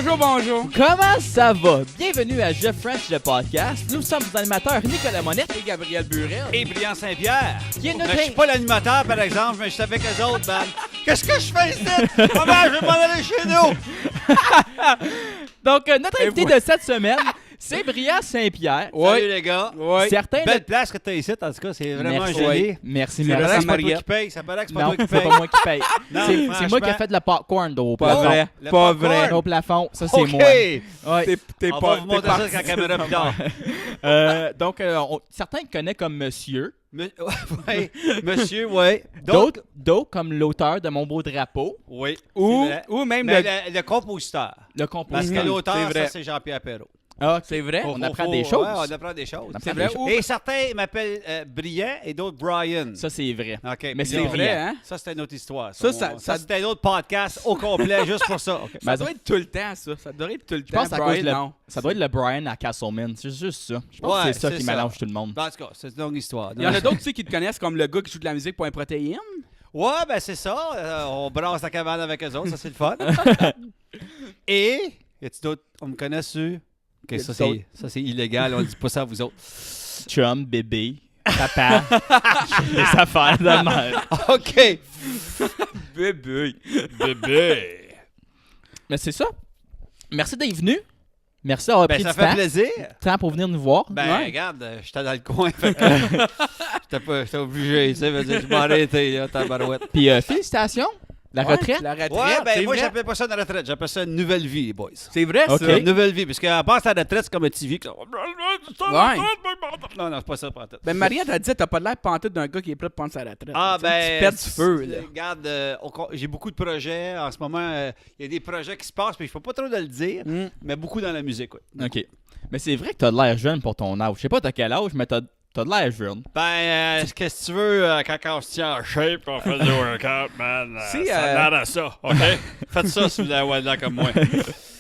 Bonjour. Comment ça va? Bienvenue à Je French, le podcast. Nous sommes vos animateurs Nicolas Monette Et Gabriel Burel. Et Brian Saint-Pierre. Qui est Mais notre je suis pas l'animateur, par exemple, mais je suis avec eux autres, man. Qu'est-ce que je fais ici? Maman, je vais m'en aller chez nous. Donc, notre Et invité voilà. de cette semaine, c'est Brian Saint-Pierre. Salut, les gars. Ouais. Certains Belle place que tu as ici, en tout cas, c'est vraiment Merci. joli. Merci, Ça paraît merci. que c'est pas toi Maria. qui paye. Ça paraît que c'est pas Non, toi qui c'est paye. pas moi qui paye. Non, C'est moi qui ai franchement. fait de la popcorn au Pas plafond. vrai. Le Pas popcorn. vrai. Au plafond, ça c'est OK. moi. Ouais. T'es On va pas. vous T'es montrer pas. ça avec la caméra plus tard. Donc, certains le connaissent comme Monsieur. Ouais, monsieur, oui. D'autres comme l'auteur de Mon beau drapeau. Oui. Ou, c'est vrai. ou même Mais le. le compositeur. Le Parce compositeur. que l'auteur, c'est vrai. ça, c'est Jean-Pierre Perrault. Ah, C'est vrai? On apprend des choses. Ouais, on apprend des choses. On apprend C'est des vrai. choses. Ou- Et certains m'appellent Brian et d'autres Brian. Ça, c'est vrai. OK. Mais C'est c'est vrai, hein? Ça, c'était une autre histoire. Ça, ça- c'était un autre podcast au complet, juste pour ça. OK. Ça doit être tout le temps, ça. Ça doit être tout le Je temps. pense que Brian, ça non. doit être le Brian à Castleman. C'est juste ça. Je pense Ouais, que c'est ça c'est qui ça. mélange tout le monde. En tout cas, c'est une longue histoire. Il y en a d'autres aussi qui te connaissent comme le gars qui joue de la musique pour un protéine. Ouais, ben c'est ça. On brasse la cabane avec eux autres, ça, c'est le fun. Et, y a-tu d'autres? On me connaît sur... OK, Y a-tu ça, c'est illégal. On dit pas ça à vous autres. Chum, bébé, papa, les affaires de mère. OK. Bébé. Bébé. Mais c'est ça. Merci d'être venu. Merci d'avoir Ben, pris ça du fait plaisir. temps pour venir nous voir. Ben, Ouais. regarde, j'étais dans le coin. Fait que j'étais obligé, tu sais. Je m'arrêtais, là, tabarouette. Puis félicitations. La Ouais, retraite. La retraite. Ouais, ben c'est moi, vrai. j'appelle pas ça une retraite. J'appelle ça une nouvelle vie, les boys. C'est vrai, Ok. ça. Une nouvelle vie. Parce qu'à part la retraite, c'est comme un TV. Ouais. Non, c'est pas ça, pas Ben, Maria t'a dit, t'as pas l'air pantoute d'un gars qui est prêt de prendre sa retraite. Ah, Tu sais, ben. Tu perds du feu, là. Regarde, j'ai beaucoup de projets. En ce moment, il y a des projets qui se passent, mais il faut pas trop de le dire. Mais beaucoup dans la musique, oui. OK. Mais c'est vrai que t'as de l'air jeune pour ton âge. Je sais pas t'as quel âge, mais t'as de l'air jeune. Ben, qu'est-ce que tu veux, quand on se tient en shape, on fait du workout, man. Si, ça a l'air à ça, OK? Faites ça si vous avez l'air comme moi.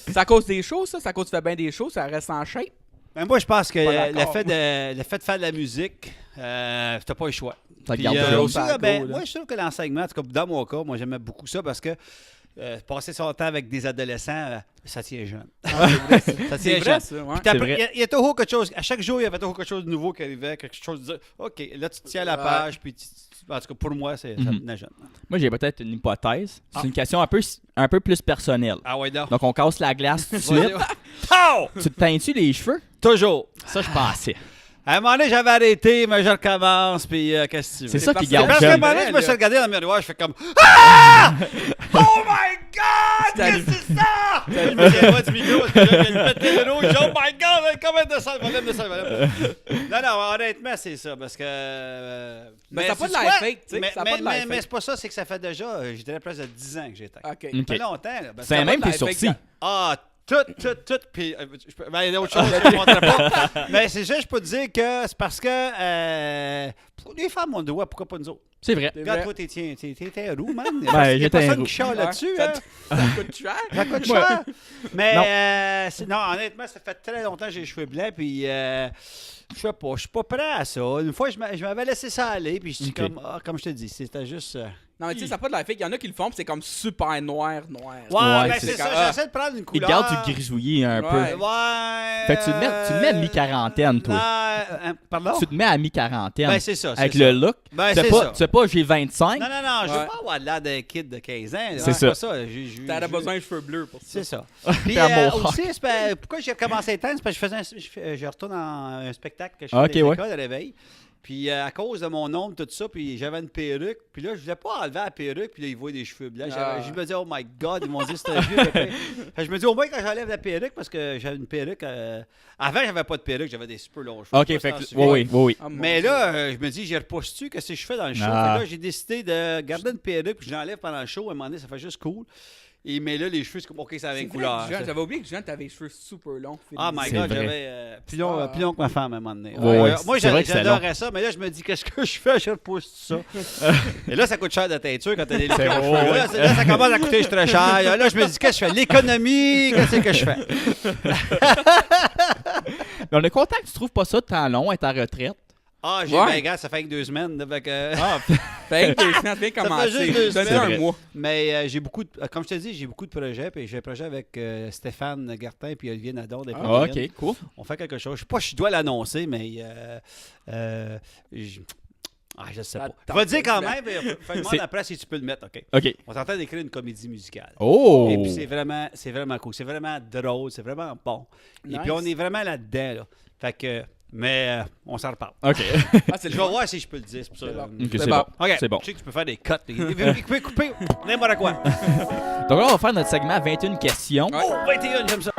C'est à cause des shows, ça? C'est à cause que tu fais bien des shows, ça reste en shape? Ben, moi, je pense que Pas le d'accord. fait de faire de la musique, t'as pas le choix. Ça Puis, garde le jeune. haut aussi, sur là, la ben, go, là. moi, je trouve que l'enseignement, en tout cas, dans mon cas, moi, j'aimais beaucoup ça parce que passer son temps avec des adolescents, ça tient jeune. Ça tient C'est vrai, jeune. ça, ouais. Puis t'as- C'est vrai. il y a toujours quelque chose, à chaque jour, il y avait toujours quelque chose de nouveau qui arrivait, quelque chose de dire, OK, là, tu tiens la Ouais. page, puis en tout cas, pour moi, ça me tenait jeune. Moi, j'ai peut-être une hypothèse. C'est Ah. une question un peu plus personnelle. Ah ouais, non. Donc, on casse la glace tout de Vas-y. suite. Pow! Tu te teins-tu les cheveux? Toujours. Ça, je pensais. À un moment donné, j'avais arrêté, mais je recommence, puis qu'est-ce que tu veux? C'est ça parce qui que- garde Parce qu'à un jeune. moment donné, je me là. suis regardé dans le miroir, je fais comme Ah! Oh my God! Qu'est-ce que c'est ça? Je me tiens pas du micro parce que là, il y a une petite rouge. Oh my God! Combien de salles? Volume de salles, volume. Non, non, honnêtement, c'est ça. Parce que. Mais ça a pas de c'est l'air quoi? fake, tu sais, Mais, ça a pas de l'air mais fake. c'est pas ça, c'est que ça fait déjà, je dirais presque 10 ans que j'ai été. OK. Ça fait longtemps, là. parce C'est que- même pas de tes l'air fake, sourcils. ça. Ah, tout. Puis, ben, il y a d'autres choses que je ne montrerai pas. Mais c'est juste, je peux te dire que c'est parce que les femmes ont le droit, pourquoi pas nous autres? C'est vrai. C'est Regarde, vrai. toi, t'es un roux, man. Il y Ben, a j'étais personne un roux. qui chiale Ouais. là-dessus, Ça hein. Ça coûte cher? Ça coûte cher. Mais, non, honnêtement, ça fait très longtemps que j'ai les cheveux blancs, puis je sais pas, je suis pas prêt à ça. Une fois, je m'avais laissé ça aller, puis je dis Ok. comme je te dis, c'était juste... Non, mais tu sais, ça n'a pas de l'air fake. Il y en a qui le font, puis c'est comme super noir. Ouais, Ouais, ben c'est c'est ça, ça. j'essaie de prendre une Il couleur... garde du grisouillis un Ouais. peu. Ouais... Fait que tu te mets à mi-quarantaine, toi. Pardon? Tu te mets à mi-quarantaine. Ben, c'est ça, c'est avec ça. le look. Ben, tu c'est sais ça. pas, j'ai 25. Non, je veux Ouais. pas avoir l'air d'un kid de 15 ans. C'est ça. Pas ça. T'aurais besoin de cheveux bleus pour ça. C'est ça. Puis Un mohawk. aussi, pourquoi j'ai recommencé à éteindre, c'est parce que je retourne dans un spectacle que je fais Ok, à l'école ouais. de réveil. Puis à cause de mon ombre, tout ça, puis j'avais une perruque. Puis là, je voulais pas enlever la perruque, puis là, ils voient des cheveux blancs. Je me disais, oh my God, ils m'ont dit c'était vieux. Fait que je me dis, au moins quand j'enlève la perruque, parce que j'avais une perruque. Avant, j'avais pas de perruque, j'avais des super longs cheveux. Ok, Je sais fait pas que. si t'en souviens. Oui. Ah, mon Mais Dieu. là, je me dis, j'y repousse-tu, qu'est-ce que je fais dans le show? Ah. Fait que là, j'ai décidé de garder une perruque, puis je l'enlève pendant le show. À un moment donné, ça fait juste cool. Mais là, les cheveux, c'est comme, OK, ça avait C'est une vrai couleur. que Jeanne, j'avais oublié que Jeanne, t'avais les cheveux super longs. Oh my C'est God, vrai. j'avais plus Ah. long que ma femme à un moment donné. Ouais, Moi, c'est vrai que c'est j'adorais ça, mais là, je me dis, qu'est-ce que je fais? Je repousse tout ça. Et là, ça coûte cher de teinture quand t'as des C'est longs vrai, cheveux. ouais. Là, ça commence à coûter très cher. Là, je me dis, qu'est-ce que je fais? L'économie, qu'est-ce que je fais? Mais on est content que tu trouves pas ça tant long, être en retraite. Ah, j'ai Ouais. ben, gars, ça fait que 2 semaines. Là, fait que... Ah, Fait que 2 semaines, viens fait commencer. juste 2 Donne-lui semaines. un mois. Mais j'ai beaucoup, comme je te dis, j'ai beaucoup de projets. Puis j'ai un projet avec Stéphane Gartin puis Olivier Nadon. Des Ah, Prairies. ok, cool. On fait quelque chose. Je sais pas si je dois l'annoncer, mais je sais pas. Je vais le dire quand même. Fais-moi après si tu peux le mettre, OK? Ok. On s'entend d'écrire une comédie musicale. Oh! Et puis c'est vraiment cool. C'est vraiment drôle. C'est vraiment bon. Et puis on est vraiment là-dedans. Là. Fait que, mais on s'en reparle. Ok. Ah, c'est Je le vais fun. voir si je peux le dire. C'est pour ça. C'est bon. Ok, C'est c'est bon. bon. OK. C'est bon. Je sais que tu peux faire des cuts. Couper, n'importe quoi. Donc là, on va faire notre segment 21 questions. Ouais. Oh, 21, j'aime ça.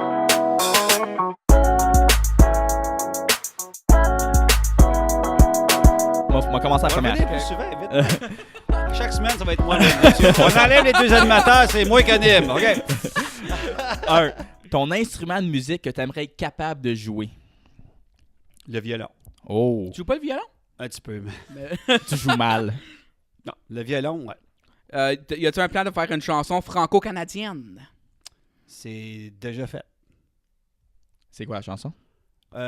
On va commencer la On va première. revenir plus souvent, vite. Chaque semaine, ça va être moi. On enlève les 2 animateurs, c'est moi qui anime. OK? 1. Ton instrument de musique que tu aimerais être capable de jouer. Le violon. Oh! Tu joues pas le violon? Un petit peu, mais... Tu joues mal. Non, le violon, ouais. Y a-tu un plan de faire une chanson franco-canadienne? C'est déjà fait. C'est quoi la chanson?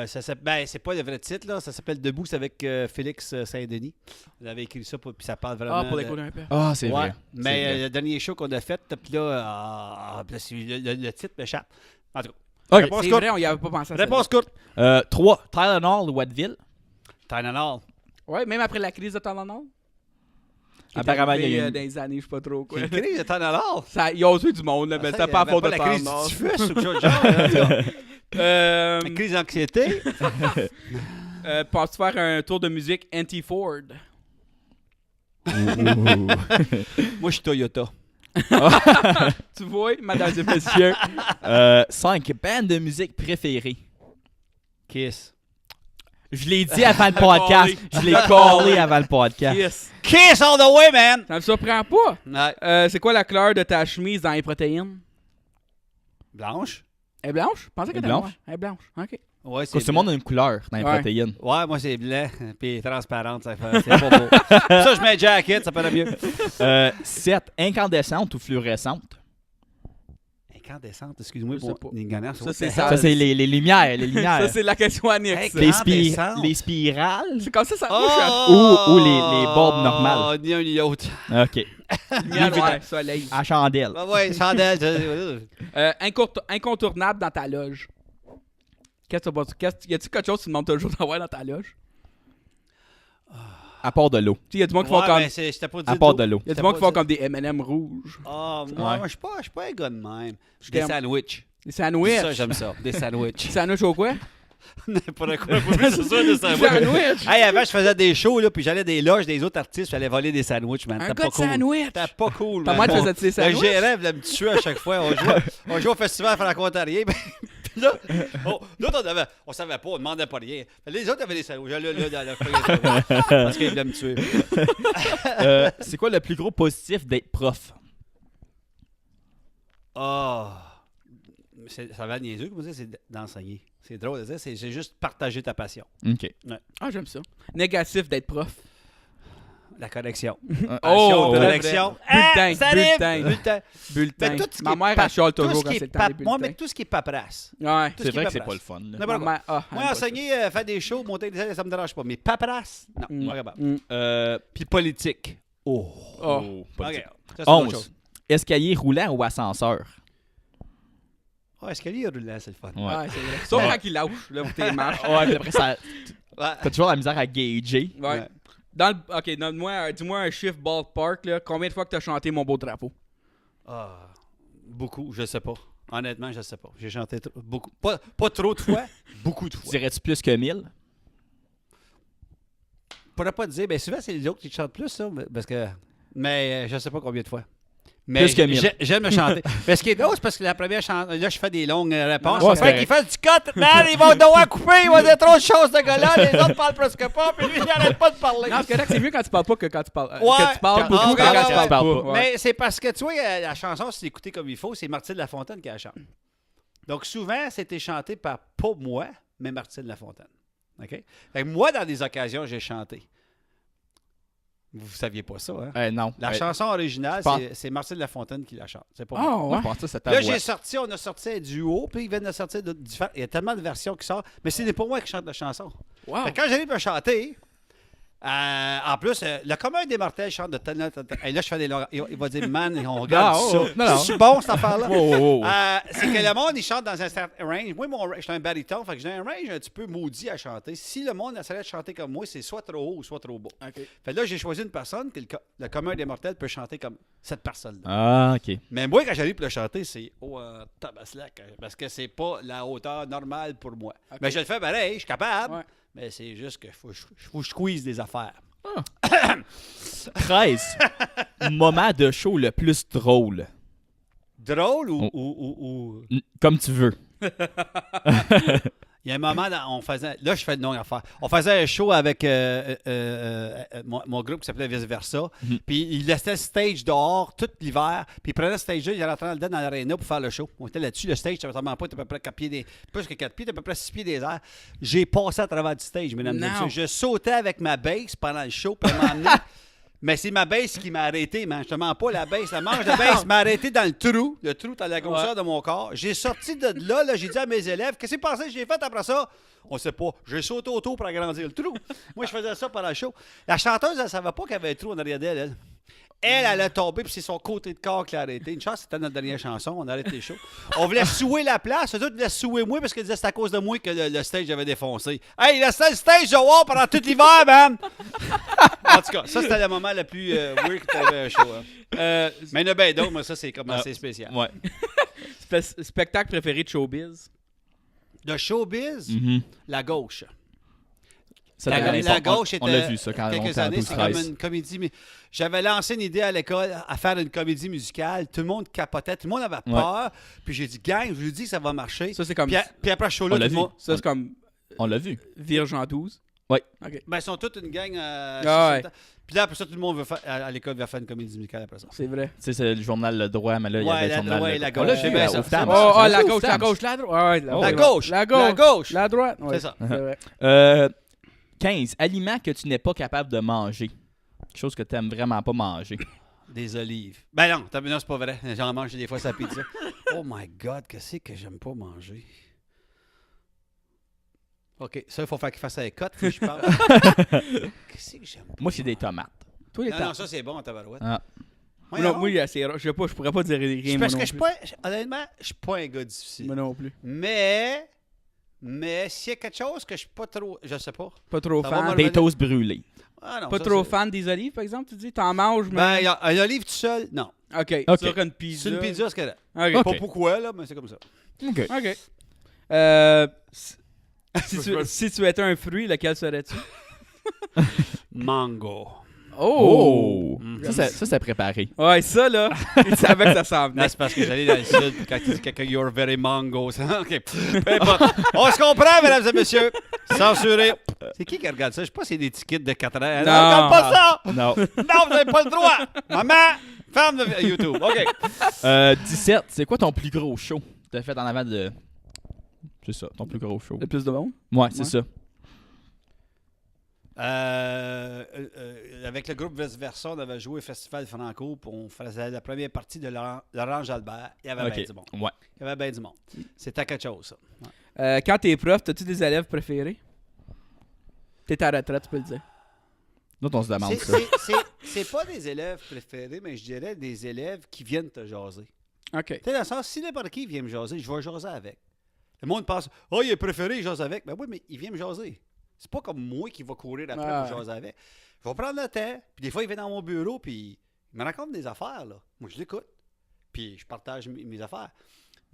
C'est pas le vrai titre, là. Ça s'appelle Debout, c'est avec Félix Saint-Denis. On avait écrit ça, puis ça parle vraiment... Ah, pour l'écouter un peu. Ah, c'est Ouais, vrai. mais le dernier show qu'on a fait, puis là, le titre m'échappe. En tout cas, Ok. réponse C'est courte. vrai, on y avait pas pensé à ça. Réponse courte. 3. Tylenol ou Advil? Tylenol. Ouais, même après la crise de Tylenol. Apparemment, il y a eu dans les années, je sais pas trop quoi. J'ai écrit de Tylenol. Ils ont tué du monde, là, mais c'était pas à faute de la crise Tylenol. du typhus ou quelque chose de genre. Là, en tout cas. Euh, La crise d'anxiété. Penses-tu faire un tour de musique anti-Ford? Moi, je suis Toyota. Tu vois, mesdames et messieurs? 5. Band de musique préférée. Kiss. Je l'ai dit avant le podcast. Je l'ai collé avant le podcast. Yes. Kiss all the way, man! Ça me surprend pas. Ouais. C'est quoi la couleur de ta chemise dans les protéines? Blanche? Elle est blanche? Je pensais Elle est qu'elle était blanche? noire. Elle est blanche. OK. Ouais, Tout le monde a une couleur dans les Ouais. protéines. Ouais, moi, c'est blanc, puis transparente. C'est pas beau. Ça, je mets jacket, ça paraît mieux. 7. Incandescente ou fluorescente? Incandescente, excuse-moi Je sais pour pas. l'ignorance. Ça, c'est Ça, c'est les lumières. Les lumières. Ça, c'est la question annexe. Hey, les, Incandescente. les spirales C'est comme ça, ou les bulbes normales. Ni un ni l'autre. OK. Ouais, soleil. À chandelle. Ah ouais, chandelle. Incontournable dans ta loge. Y a-tu quelque chose que tu demandes toujours d'avoir dans ta loge? À part de l'eau. Tu sais, y a du monde qui font Ouais, comme. mais j'étais pas dit À part de l'eau. Y a du C'était monde qui pas font ça. comme des M&M rouges. Ah, Ouais. moi, je suis pas un gars de même. Des t'aime. sandwichs. Des sandwichs. Ça, j'aime ça. Des sandwichs. Des sandwichs au quoi? N'importe quoi. C'est ça, des sandwichs. Sandwich. Hey, avant, je faisais des shows, là, puis j'allais des loges des autres artistes, j'allais voler des sandwichs, man. Un C'était gars pas de cool. sandwich. C'était pas cool, Pas man. moi, tu faisais des Le sandwichs? gérant voulait me tuer à chaque fois. On jouait au festival franco-ontarien. Puis là, l'autre, on savait pas, on demandait pas rien. Les autres avaient des sandwichs. J'allais là, dans la feuille, parce qu'ils voulaient me tuer. C'est quoi le plus gros positif d'être prof? Ça va niaiseux, comme ça, c'est d'enseigner. C'est drôle de dire, c'est juste partager ta passion. OK. Ah, j'aime ça. Négatif d'être prof. La connexion. Oh, de très connexion. Bulletin, ça arrive! bulletin. Bulletin. Bulletin. Mais tout ce qui Ma est mère, pap- elle chiale tout toujours ce quand qui est c'est le temps des Moi, bulletins. mais tout ce qui est paperasse. Ouais. Tout ce C'est qui est vrai que c'est paperasse. pas le fun. là. N'importe Ma quoi. mère, Moi, elle aime pas enseigner, faire des shows, monter des ailes, ça me dérange pas. Mais paperasse, non, Mm. pas capable. Mm. Puis politique. Oh. ça. Oh. politique. OK. Ça, c'est autre 11. chose. Escalier roulant ou ascenseur? Ah, escalier roulant, c'est le fun. Ouais. Ouais, c'est vrai. Sauf quand il lâche, là, pour tes marches. Ouais, puis après, ça, Ouais. t'as toujours la misère à gager. Ouais. Ouais. OK, dis-moi un chiffre ballpark, là. Combien de fois que t'as chanté Mon beau drapeau? Ah, beaucoup, je sais pas. Honnêtement, je sais pas. J'ai chanté beaucoup. Pas trop de fois, beaucoup de fois. Dirais-tu plus que 1000? Je pourrais pas te dire, ben souvent c'est les autres qui chantent plus, ça, parce que. Mais je sais pas combien de fois. Mais Plus que 1000. J'aime me chanter. Mais ce qui est drôle, c'est parce que la première chanson, là, je fais des longues réponses. Ouais, Fait c'est qu'il fait du cut, man, ils vont devoir couper, ils vont dire trop de choses, ce gars-là, les autres parlent presque pas, puis lui, il arrête pas de parler. Non, c'est correct, c'est mieux quand tu parles pas que quand tu parles. Ouais. Que tu parles beaucoup Ah, que ouais, quand ouais, tu ouais. parles pas. Ouais. Mais c'est parce que, tu vois, la chanson, si l'écouter comme il faut, c'est Martine Lafontaine qui la chante. Donc, souvent, c'était chanté par, pas moi, mais Martine Lafontaine. OK? Fait que moi, dans des occasions, j'ai chanté. Vous saviez pas ça, hein? Non. La chanson originale, je pense- c'est Martine Lafontaine qui la chante. C'est pas Ah, moi. Moi, ouais. je pense que c'est ta Là, voix. on a sorti un duo, puis ils viennent de sortir de différents. Il y a tellement de versions qui sortent, mais ce n'est pas moi qui chante la chanson. Wow. Fait que quand j'arrive à chanter, En plus, le commun des mortels chante de tel. Et là, je fais des longues. Il va dire, man, on regarde ça. Non. C'est bon, cette affaire-là. Oh. C'est que le monde, il chante dans un certain range. Moi, je suis un baryton, fait que j'ai un range un petit peu maudit à chanter. Si le monde essaierait de chanter comme moi, c'est soit trop haut ou soit trop bas. OK. Fait que là, j'ai choisi une personne que le commun des mortels peut chanter comme cette personne-là. Ah, OK. Mais moi, quand j'arrive pour le chanter, c'est tabaslac, parce que c'est pas la hauteur normale pour moi. OK. Mais je le fais pareil, je suis capable. Ouais. Mais c'est juste qu'il faut que je squeeze des affaires. 13. Moment de show le plus drôle. Drôle Oh. ou... Comme tu veux. Il y a un moment, on faisait... Là, je fais une longue affaire. On faisait un show avec mon groupe qui s'appelait Vice Versa. Puis il laissait le stage dehors tout l'hiver. Puis il prenait ce stage-là, il rentrait dans l'aréna pour faire le show. On était là-dessus. Le stage, ça ne pas, à peu près 4 pieds plus que 4 pieds, à peu près 6 pieds des airs. J'ai passé à travers du stage, mesdames et Non. messieurs. Je sautais avec ma bass pendant le show, puis elle m'a emmené. Mais c'est ma baisse qui m'a arrêté, man. Je te mens pas, la baisse. La manche de baisse m'a arrêté dans le trou à la grosseur de mon corps. J'ai sorti de là, j'ai dit à mes élèves, qu'est-ce qui s'est passé? J'ai fait après ça? On sait pas. J'ai sauté autour pour agrandir le trou. Moi, je faisais ça pendant le show. La chanteuse, elle savait pas qu'il y avait un trou en arrière d'elle, elle. Elle a tombé, puis c'est son côté de corps qui l'a arrêté. Une chance, c'était notre dernière chanson. On a arrêté le show. On voulait souer la place. Eux autres voulaient souer moi parce qu'ils disaient que c'est à cause de moi que le stage avait défoncé. Hey, il restait le stage de war pendant tout l'hiver, man! En tout cas, ça, c'était le moment le plus weird que t'avais un show. Hein. Mais il y en a bien d'autres, mais ça, c'est comme assez spécial. Ouais. Spectacle préféré de showbiz? De showbiz, la gauche. Ça La devrait être- gauche on était l'a vu, ça, quand on quelques était en années, c'est comme 12-13. une comédie. Mais j'avais lancé une idée à l'école à faire une comédie musicale. Tout le monde capotait, tout le monde avait peur. Puis j'ai dit, gang, je vous dis que ça va marcher. Ça, c'est comme... Puis après ce show-là, On l'a tout le monde. Ça, c'est comme On l'a vu. Vierge en 12. Oui. OK. Ben, ils sont toute une gang. ouais. Puis là, après ça, tout le monde veut faire, à l'école va faire une comédie musicale après ça. C'est vrai. Tu sais, c'est le journal Le Droit, mais là, il y Ouais, avait le la- journal ouais, Le la Droit. gauche, On l'a c'est vu, bien au ça. FTAM. Oh, On l'a la vu au gauche, la FTAM. gauche, la droite. Ouais, La gauche. La gauche. La gauche. La droite. Ouais. C'est ça. C'est vrai. 15. Aliments que tu n'es pas capable de manger. Quelque chose que tu n'aimes vraiment pas manger. Des olives. Ben non, non, c'est pas vrai. J'en mange des fois sa pizza. Oh my God, qu'est-ce que j'aime pas manger? OK, ça, il faut faire qu'il fasse avec cote, puis je parle. Qu'est-ce que j'aime pas? Moi, c'est des tomates. Tous les Non, temps. non, ça, c'est bon, tabarouette. Ah. Voyons. Non, moi, c'est rare. Je sais pas, je pourrais pas dire rien. C'est moi parce non que je suis plus. pas... Honnêtement, je suis pas un gars difficile. Moi non plus. Mais s'il y a quelque chose que je suis pas trop... Je sais pas. Pas trop Ça va fan. mal- Des toasts brûlés. Ah, non, Pas ça, trop c'est- fan des olives, par exemple, tu dis? T'en manges, Ben, mais... un olive tout seul, non. OK. OK. Sur une pizza. C'est une pizza, c'est correct. OK. OK. Pas pourquoi, là, mais c'est comme ça. OK. OK. Si tu étais un fruit, lequel serais-tu? Mango. Oh! Mhm. Ça, c'est préparé. Ouais, ça, là, il savait que ça s'en venait. Non, c'est parce que j'allais dans le sud, puis quand tu dis quelqu'un, you're very mango. ça, OK. Peu importe. On se comprend, mesdames et messieurs. Censuré. C'est qui regarde ça? Je sais pas si c'est des tickets de 4 ans. Non, regarde pas ça! Non. Non, vous n'avez pas le droit! Maman! Femme de YouTube. OK. 17. C'est quoi ton plus gros show que t'as fait en avant de... C'est ça, ton plus gros show. Le plus de monde? Ouais, c'est Ouais. ça. Avec le groupe Vice Versa, on avait joué au Festival Franco, puis on faisait la première partie de Laurent Jalbert. Il y avait bien OK. du monde. Ouais. Il y avait bien du monde. C'était quelque chose, ça. Ouais. Quand t'es prof, t'as-tu des élèves préférés? T'es à la retraite, tu peux le dire. Nous, on se demande C'est- ça. C'est pas des élèves préférés, mais je dirais des élèves qui viennent te jaser. OK. Tu sais, dans le sens, si n'importe qui vient me jaser, je vais jaser avec. Le monde pense, oh, il est préféré, il jase avec. Ben oui, mais il vient me jaser. C'est pas comme moi qui va courir après Ah. pour jaser avec. Je vais prendre le temps, puis des fois, il vient dans mon bureau, puis il me raconte des affaires, là. Moi, je l'écoute, puis je partage mes affaires.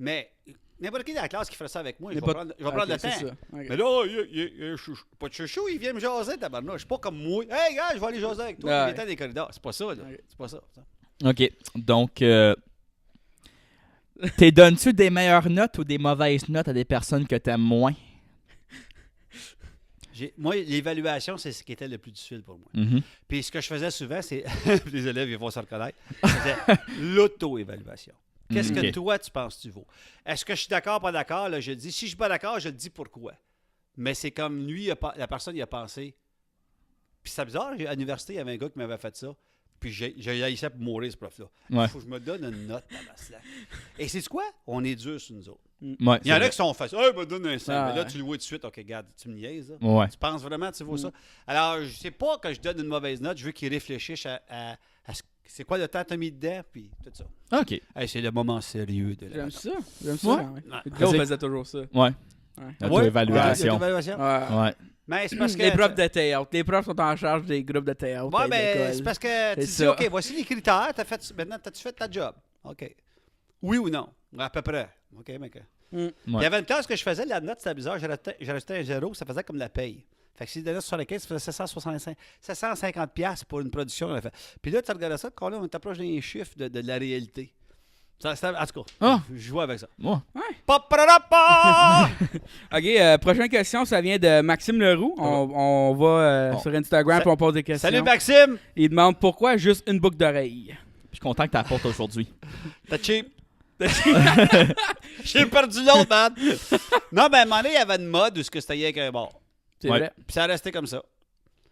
Mais n'importe qui dans la classe qui ferait ça avec moi, je vais prendre le c'est temps. ça. OK. Mais là, pas de chouchou, il vient me jaser, tabarnak. Je suis pas comme moi. Hey, gars, je vais aller jaser avec toi. Ouais. Il est dans les corridors. C'est pas ça, là. Ouais. C'est pas ça. OK. Donc, t'es donnes-tu des meilleures notes ou des mauvaises notes à des personnes que t'aimes moins? Moi, l'évaluation, c'est ce qui était le plus difficile pour moi. Mhm. Puis ce que je faisais souvent, c'est. Les élèves, ils vont se reconnaître. C'était l'auto-évaluation. Qu'est-ce que Ok. toi, tu penses tu vaux? Est-ce que je suis d'accord, pas d'accord? Là, je le dis. Si je suis pas d'accord, je le dis pourquoi. Mais c'est comme lui, la personne, il a pensé. Puis c'est bizarre, à l'université, il y avait un gars qui m'avait fait ça. Puis j'ai haïssé pour mourir, ce prof-là. Il Ouais. faut que je me donne une note, tabaslac. Et c'est quoi? On est dur sur nous autres. Ouais, Il y en c'est a qui sont faciles. Hey, me donne un 5. Ah, Mais là, ouais. tu le vois tout de suite. OK, regarde, tu me niaises. Là. vrai. Ouais. Tu penses vraiment que tu vois ça? Alors, je sais pas que je donne une mauvaise note. Je veux qu'ils réfléchissent à c'est quoi le temps que tu as mis dedans, puis tout ça. OK. Hey, c'est le moment sérieux de la J'aime patente. ça. J'aime ça. Ouais. quand même. Ouais. Claude faisait toujours ça. Ouais. Ouais. Auto-évaluation. L'auto-évaluation. Ouais. Ouais. Mais c'est parce que... Les profs de théâtre. Les profs sont en charge des groupes de théâtre. Ouais, à mais l'école. c'est parce que tu C'est dis, ça. OK, voici les critères. Maintenant, t'as-tu fait ta job? OK. Oui ou non? À peu près. OK, mec. Mm. Il y avait une classe que je faisais, la note, c'était bizarre. J'ai rajouté un 0, ça faisait comme la paye. Fait que si je donnais 75, ça faisait 750 $750 pour une production. On a fait. Puis là, tu regardais ça, quand là, on t'approche des chiffres de la réalité. En tout cas, Ah. je jouais avec ça. Ouais. Pa-pa-ra-pa! OK, prochaine question, ça vient de Maxime Leroux. On va Bon. sur Instagram et on pose des questions. Salut Maxime! Il demande pourquoi juste une boucle d'oreille. Je suis content que tu apportes aujourd'hui. T'as cheap. J'ai perdu l'autre, man. Non, ben, à un moment donné, il y avait une mode où c'était avec un bord. C'est Ouais. vrai. Puis ça restait comme ça.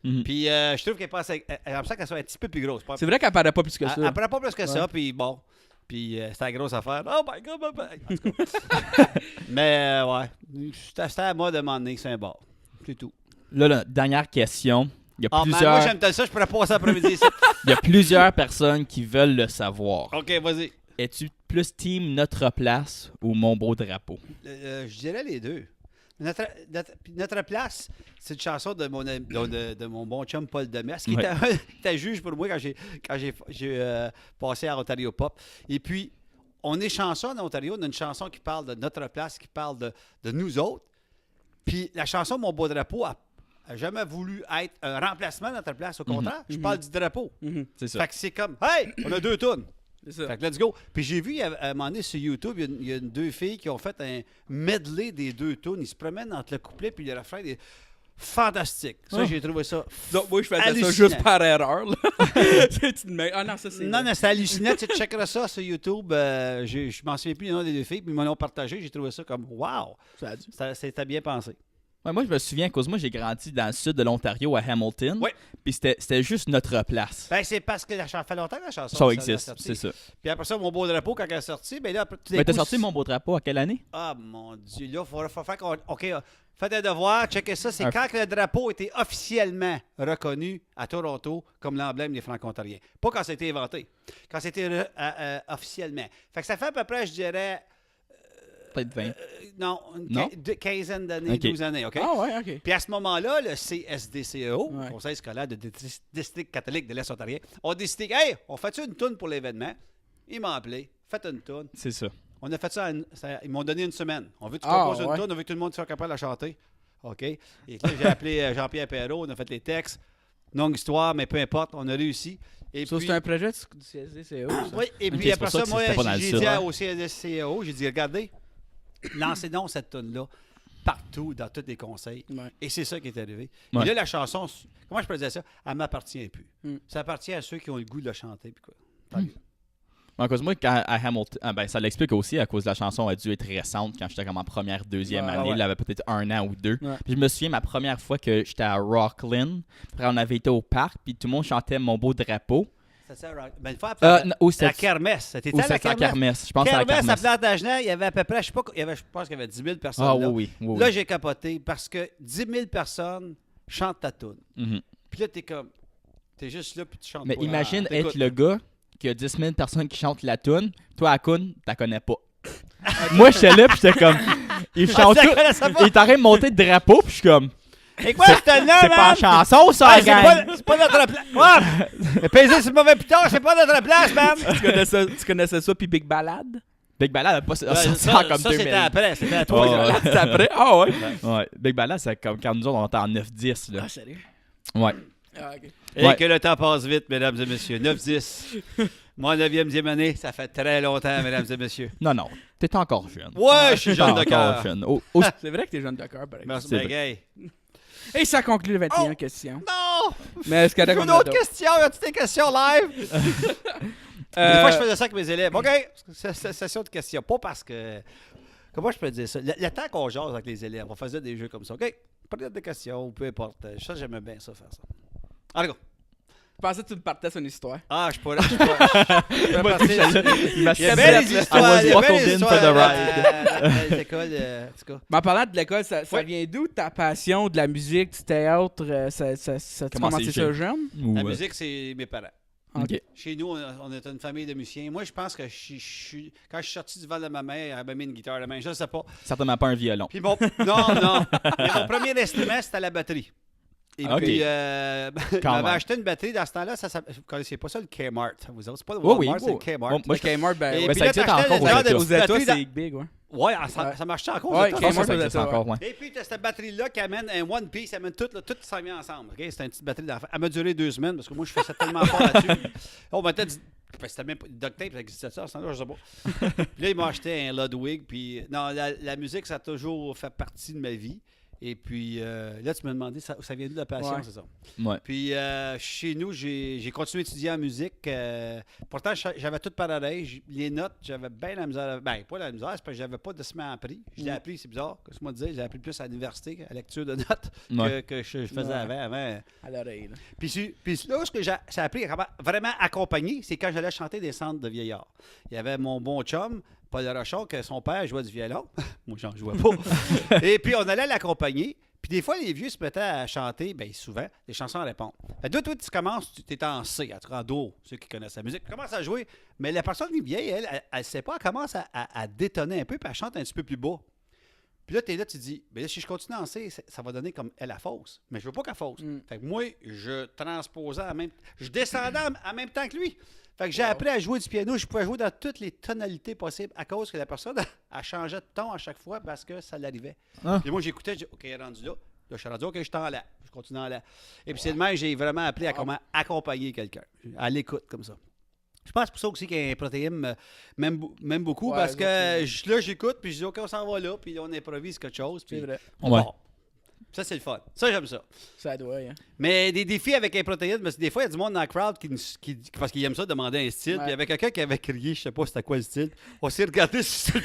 Mhm. Puis je trouve qu'elle passe. J'aimerais ça qu'elle soit un petit peu plus grosse. C'est vrai qu'elle paraît pas plus que ça. Elle prend pas plus que ça, Ouais. puis bon. Puis c'était la grosse affaire. Oh my god, en tout cas. Mais ouais. C'était à moi de demander que c'est un bar. C'est tout. Là, dernière question. Il y a Ah, man, plusieurs, moi j'aime tel ça, je pourrais passer l'après-midi ici. il y a plusieurs personnes qui veulent le savoir. OK, vas-y. Es-tu plus team Notre Place ou Mon Beau Drapeau? Je dirais les deux. Notre place, c'est une chanson de mon bon chum Paul Demers, qui Ouais. était juge pour moi quand j'ai passé à Ontario Pop. Et puis, on est chansons en Ontario, on a une chanson qui parle de notre place, qui parle de nous autres. Puis la chanson Mon beau drapeau a jamais voulu être un remplacement de notre place. Au contraire, je parle du drapeau. Mhm. C'est ça. Fait que c'est comme, hey, on a 2 tonnes. C'est ça. Fait que let's go. Puis j'ai vu à un moment donné sur YouTube, il y a deux filles qui ont fait un medley des 2 tunes. Ils se promènent entre le couplet puis le refrain. Fantastique. Ça, Oh. j'ai trouvé ça. Donc, moi, je faisais Hallucinant. ça juste par erreur. Là. C'est une Ah non, ça, c'est. Non, non, c'est hallucinant. Tu checkeras ça sur YouTube. Je m'en souviens plus du nom des 2 filles, puis ils m'en ont partagé. J'ai trouvé ça comme wow. Ça a dû. C'était bien pensé. Ouais, moi, je me souviens, à cause moi, j'ai grandi dans le sud de l'Ontario, à Hamilton. Ouais. Puis c'était juste Notre Place. Ben, c'est parce que ça fait longtemps que la chanson. Ça a existe, sorti. c'est ça. Puis après ça, Mon beau drapeau, quand elle est sortie, ben là, tout d'un Mais t'as coup, sorti Mon Beau Drapeau à quelle année? Ah, mon Dieu, là, il faut faire qu'on... OK, faites un devoir, checkez ça. C'est Un- quand que le drapeau a été officiellement reconnu à Toronto comme l'emblème des Franco-Ontariens. Pas quand ça a été inventé. Quand c'était officiellement. Fait que ça fait à peu près, je dirais... Peut-être 20. non, Non? quinzaine d'années, OK. 12 années, OK? Ah ouais, OK. Puis à ce moment-là, le CSDCEO, Ouais. Conseil scolaire de district catholique de l'Est ontarien, ont décidé, hey, on fait une toune pour l'événement. Ils m'ont appelé, faites une toune. C'est ça. On a fait ça, ils m'ont donné une semaine. On veut que tu Ah, composes une ouais. toune, on veut que tout le monde soit capable de la chanter. OK? Et là, j'ai appelé Jean-Pierre Perrault, on a fait les textes. Longue histoire, mais peu importe, on a réussi. Et Ça, puis, c'est un projet du CSDCO. ça. oui, et Ok, puis c'est après pour ça ça, que moi, c'était pas dans le j'ai sud. dit Ouais. au CSDCEO, j'ai dit, regardez, lancez donc cette toune-là partout, dans tous les conseils. Ouais. Et c'est ça qui est arrivé. Ouais. Et là, la chanson, comment je peux dire ça? Elle m'appartient plus. Mm. Ça appartient à ceux qui ont le goût de la chanter. Puis quoi. Tant mieux. À cause moi, quand à Hamilton, ben, ça l'explique aussi, à cause de la chanson a dû être récente quand j'étais comme en première, deuxième Ouais, année. ouais. Il avait peut-être 1 an ou 2. Ouais. Puis je me souviens, ma première fois que j'étais à Rockland, après on avait été au parc, puis tout le monde chantait Mon Beau Drapeau. C'est ça, right? Ben, une fois, après, Non, ou la c'était kermesse. C'était ou à la c'était à la kermesse. kermesse. Je pense à la Kermesse à kermesse. Plantagenet, il y avait à peu près, je pense qu'il y avait 10 000 personnes Ah là. oui, oui. oui, Là, oui. j'ai capoté parce que 10 000 personnes chantent ta toune. Mhm. Puis là, t'es comme, t'es juste là, puis tu chantes Mais pas. imagine Ah, être t'écoutes. le gars qui a 10 000 personnes qui chantent la toune. Toi, à Kun, t'as connais pas. Moi, j'étais là, puis j'étais comme... Il Ah, chante tu la tout. connaissais pas? Il est en train de monter de drapeau, puis je suis comme... Et quoi, cette là C'est pas en chanson, ça, Ah, c'est gang! pas, c'est pas notre place. Ouais! Peser sur le mauvais piton, c'est pas notre place, man! Tu connaissais ça, puis Big Ballade? Big Ballad a pas sorti ça, en comme ça 2000. c'était après, c'était à toi. Oh, ça. ouais. C'est après? Ah ouais? Ouais, Big Ballad, c'est comme quand nous autres, on était en 9-10, là. Ah, sérieux? Ouais. Ah, OK. Et Ouais. que le temps passe vite, mesdames et messieurs. 9-10. Moi, 9e année, ça fait très longtemps, mesdames et messieurs. Non, non, t'es encore jeune. Ouais, je suis T'es jeune de encore cœur. jeune. C'est vrai que t'es jeune de cœur, par exemple. Merci, C'est ben, vrai. gay. Et ça conclut les 21 Oh! questions. Non! Mais est-ce qu'il y a J'ai qu'on une a autre d'autres? question. Y a-tu des questions live? Des fois, je faisais ça avec mes élèves. OK, c'est session de questions. Pas parce que... Comment je peux dire ça? Le temps qu'on jase avec les élèves, on faisait des jeux comme ça. OK, prenez des questions, peu importe. Ça, j'aimais bien ça, faire ça. Allez, go. Je pensais que tu me partais sur une histoire. Ah, je pourrais partir. Il m'a Il y a bien les histoires. Il y a bien buckled les in histoires. for the ride. Les écoles, en tout cas. Mais en parlant de l'école, ça Ouais. vient d'où ta passion de la musique, du théâtre? Tu Comment commencé c'est ça jeune? jeune? La musique, c'est mes parents. Ok. Chez nous, on est une famille de musiciens. Moi, je pense que quand je suis sorti du ventre de ma mère, elle m'a mis une guitare à la main. Je ne sais pas. Certainement pas un violon. Puis bon, non. Mais mon premier instrument, c'était la batterie. Et Ok. puis, Quand j'avais même. acheté une batterie dans ce temps-là. Vous ne connaissiez pas ça, le Kmart. Vous autres, c'est pas le Oui, oui. Walmart, c'est le Kmart. Bon, moi, Le Kmart, Et ben, puis ça là, existe t'achetais encore le aux genre États. de aux petite États, batterie c'est big, ouais. Ouais, Ouais. ça marchait encore. Ouais, aux États. Ça, Kmart, ça existe ça, encore, ouais. Et puis, tu as cette batterie-là qui amène un One Piece, elle amène tout s'en vient ensemble. OK? C'était une petite batterie d'enfant. Elle m'a duré 2 semaines parce que moi, je faisais tellement fort là-dessus. On m'a dit. C'était même pas. Duct tape, ça existait ça, à ce temps-là, je sais pas. Puis là, il m'a acheté un Ludwig. Puis, non, la musique, ça a toujours fait partie de ma vie. Et puis, là, tu me demandais, ça vient d'où la passion, Ouais. c'est ça? Ouais. Puis, chez nous, j'ai continué à étudier en musique. Pourtant, j'avais tout pareil. Les notes, j'avais bien la misère. Ben, pas la misère, c'est parce que j'avais pas de semaine appris. Je l'ai appris, c'est bizarre. Qu'est-ce que moi disais? J'ai appris plus à l'université, à la lecture de notes, Ouais. que je faisais Ouais. avant. À l'oreille. Là. Puis là, ce que j'ai appris à vraiment accompagner, c'est quand j'allais chanter des centres de vieillards. Il y avait mon bon chum, Paul Rochon, que son père jouait du violon. Moi, j'en jouais pas. Et puis, on allait l'accompagner. Puis des fois, les vieux se mettaient à chanter, bien souvent, des chansons à répondre. Fait que toi, tu commences, tu es en C, en tout cas en Do, ceux qui connaissent la musique. Tu commences à jouer, mais la personne qui vieille, elle sait pas, elle commence à détonner un peu, puis elle chante un petit peu plus bas. Puis là, tu es là, tu te dis, bien là, si je continue à danser, ça va donner comme elle à fausse. Mais je veux pas qu'elle fausse. Fait que moi, je transposais je descendais en même temps que lui. Fait que j'ai appris à jouer du piano. Je pouvais jouer dans toutes les tonalités possibles à cause que la personne, elle changeait de ton à chaque fois parce que ça l'arrivait. Ah. Puis moi, j'écoutais, je dis, OK, elle est rendue là. Là, je suis rendu, OK, je suis en là. Je continue en là. Et puis c'est de même, j'ai vraiment appris à comment accompagner quelqu'un. À l'écoute, comme ça. Je pense pour ça aussi qu'un protéine m'aime beaucoup Ouais, parce que exactement. là, j'écoute, puis je dis, OK, on s'en va là, puis là, on improvise quelque chose. Puis C'est vrai. on Ouais. part. Ça, c'est le fun. Ça, j'aime ça. Ça doit, hein. Mais des défis avec un protéine, parce que des fois, il y a du monde dans la crowd parce qu'il aime ça, demander un style. Ouais. Puis il y avait quelqu'un qui avait crié, je sais pas c'était quoi le style. On s'est regardé sur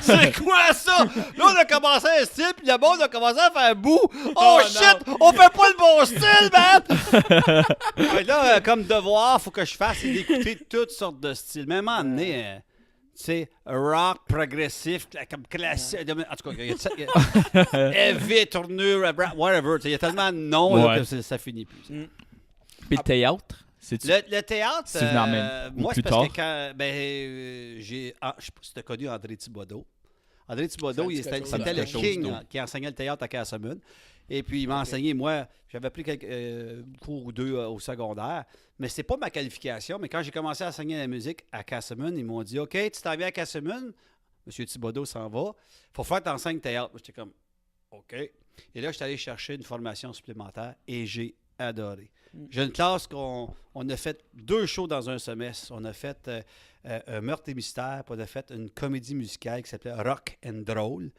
c'est quoi ça? Là, on a commencé un style, puis le monde a commencé à faire bout. Oh, shit! On fait pas le bon style, man! Fait que là, comme devoir, faut que je fasse c'est d'écouter toutes sortes de styles. Même à un moment donné, tu sais, rock, progressif, comme classique. En tout cas, il y a heavy, tournure, whatever. Il y a tellement de noms là, Ouais. que ça finit plus. Puis le théâtre, c'est-tu? Le théâtre, C'est venu en même- ou moi, plus c'est parce tard? que quand. Je sais pas si tu as connu André Thibodeau. André Thibodeau, Ça dit quelque chose, c'était le quelque chose king d'autre. qui enseignait le théâtre à Casablanca. Et puis, il m'a enseigné, moi, j'avais pris quelques cours ou 2 au secondaire, mais c'est pas ma qualification. Mais quand j'ai commencé à enseigner la musique à Casablanca, ils m'ont dit, OK, tu t'en viens à Casablanca, M. Thibodeau s'en va, faut faire que tu enseignes théâtre. J'étais comme, OK. Et là, je suis allé chercher une formation supplémentaire et j'ai adoré. J'ai une classe qu'on a fait 2 shows dans un semestre. On a fait un meurtre et mystère, puis on a fait une comédie musicale qui s'appelait Rock and Roll,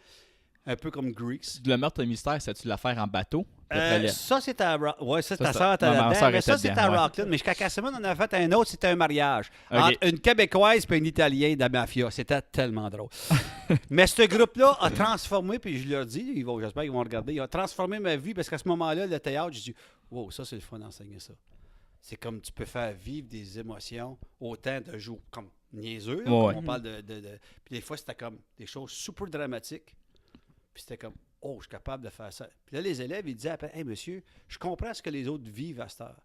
un peu comme Grease. Le meurtre mystère, c'est-tu l'affaire en bateau? Après le- Ça, c'est à Ouais, ça, ta c'est- soeur était ma là-dedans. sœur Mais ça, était c'est dedans, à ouais. Rockland. Mais jusqu'à Casablanca, on a fait un autre, c'était un mariage. Ok. Entre une Québécoise et un Italien de la mafia. C'était tellement drôle. Mais ce groupe-là a transformé, puis je leur dis, j'espère qu'ils vont regarder, ils ont transformé ma vie parce qu'à ce moment-là, le théâtre, j'ai dit, wow, ça, c'est le fun d'enseigner ça. C'est comme tu peux faire vivre des émotions autant de jours comme niaiseux. Là, Ouais. comme on parle de. Puis des fois, c'était comme des choses super dramatiques. Puis c'était comme, oh, je suis capable de faire ça. Puis là, les élèves, ils disaient après, hey, monsieur, je comprends ce que les autres vivent à cette heure.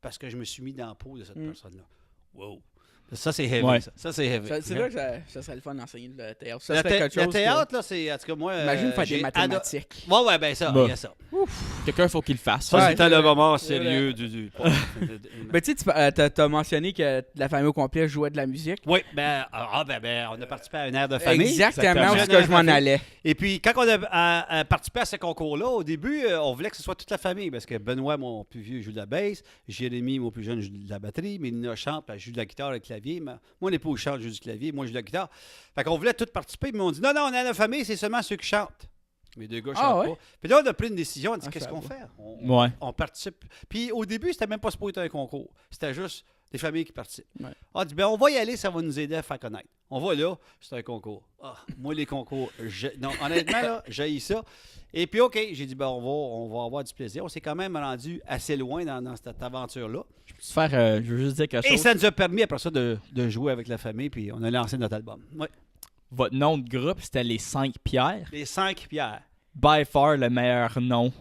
Parce que je me suis mis dans la peau de cette personne-là. Wow. Ça, c'est heavy. Ouais. Ça c'est heavy. C'est là que ça serait le fun d'enseigner le théâtre. Ça Le, serait quelque chose. le théâtre, là, c'est. En tout cas, moi. Imagine faire j'ai des mathématiques. Ouais, ben ça, Bah. il y a ça. Quelqu'un, faut qu'il le fasse. Ça, Ouais, c'était c'est le vrai. moment C'est sérieux vrai. du. Ben, tu sais, t'as mentionné que la famille au complet jouait de la musique. Oui, ben, on a participé à une aire de famille. Exactement où Exactement. est-ce que je m'en allais. Et puis, quand on a participé à ce concours-là, au début, on voulait que ce soit toute la famille, parce que Benoît, mon plus vieux, joue de la basse, Jérémy, mon plus jeune, joue de la batterie, Mélina chante, puis elle joue de la guitare et le clavier. Mon époux chante, joue du clavier, moi, je joue de la guitare. Fait qu'on voulait tous participer, mais on dit non, on est à la famille, c'est seulement ceux qui chantent. Mes 2 gars Ah, chantent ouais? pas. Puis là, on a pris une décision, on dit Ah, qu'est-ce ça qu'on va. fait? Ouais. On participe. Puis au début, c'était même pas supposé être un concours. C'était juste des familles qui participent. Ouais. On dit, ben, on va y aller, ça va nous aider à faire connaître. On va là, c'est un concours. Ah, moi, les concours, non, honnêtement, là, j'haïs ça. Et puis, OK, j'ai dit, ben, on va avoir du plaisir. On s'est quand même rendu assez loin dans cette aventure-là. Je veux juste dire quelque Et chose. ça nous a permis, après ça, de jouer avec la famille, puis on a lancé notre album. Ouais. Votre nom de groupe, c'était les 5 pierres. Les 5 pierres. By far le meilleur nom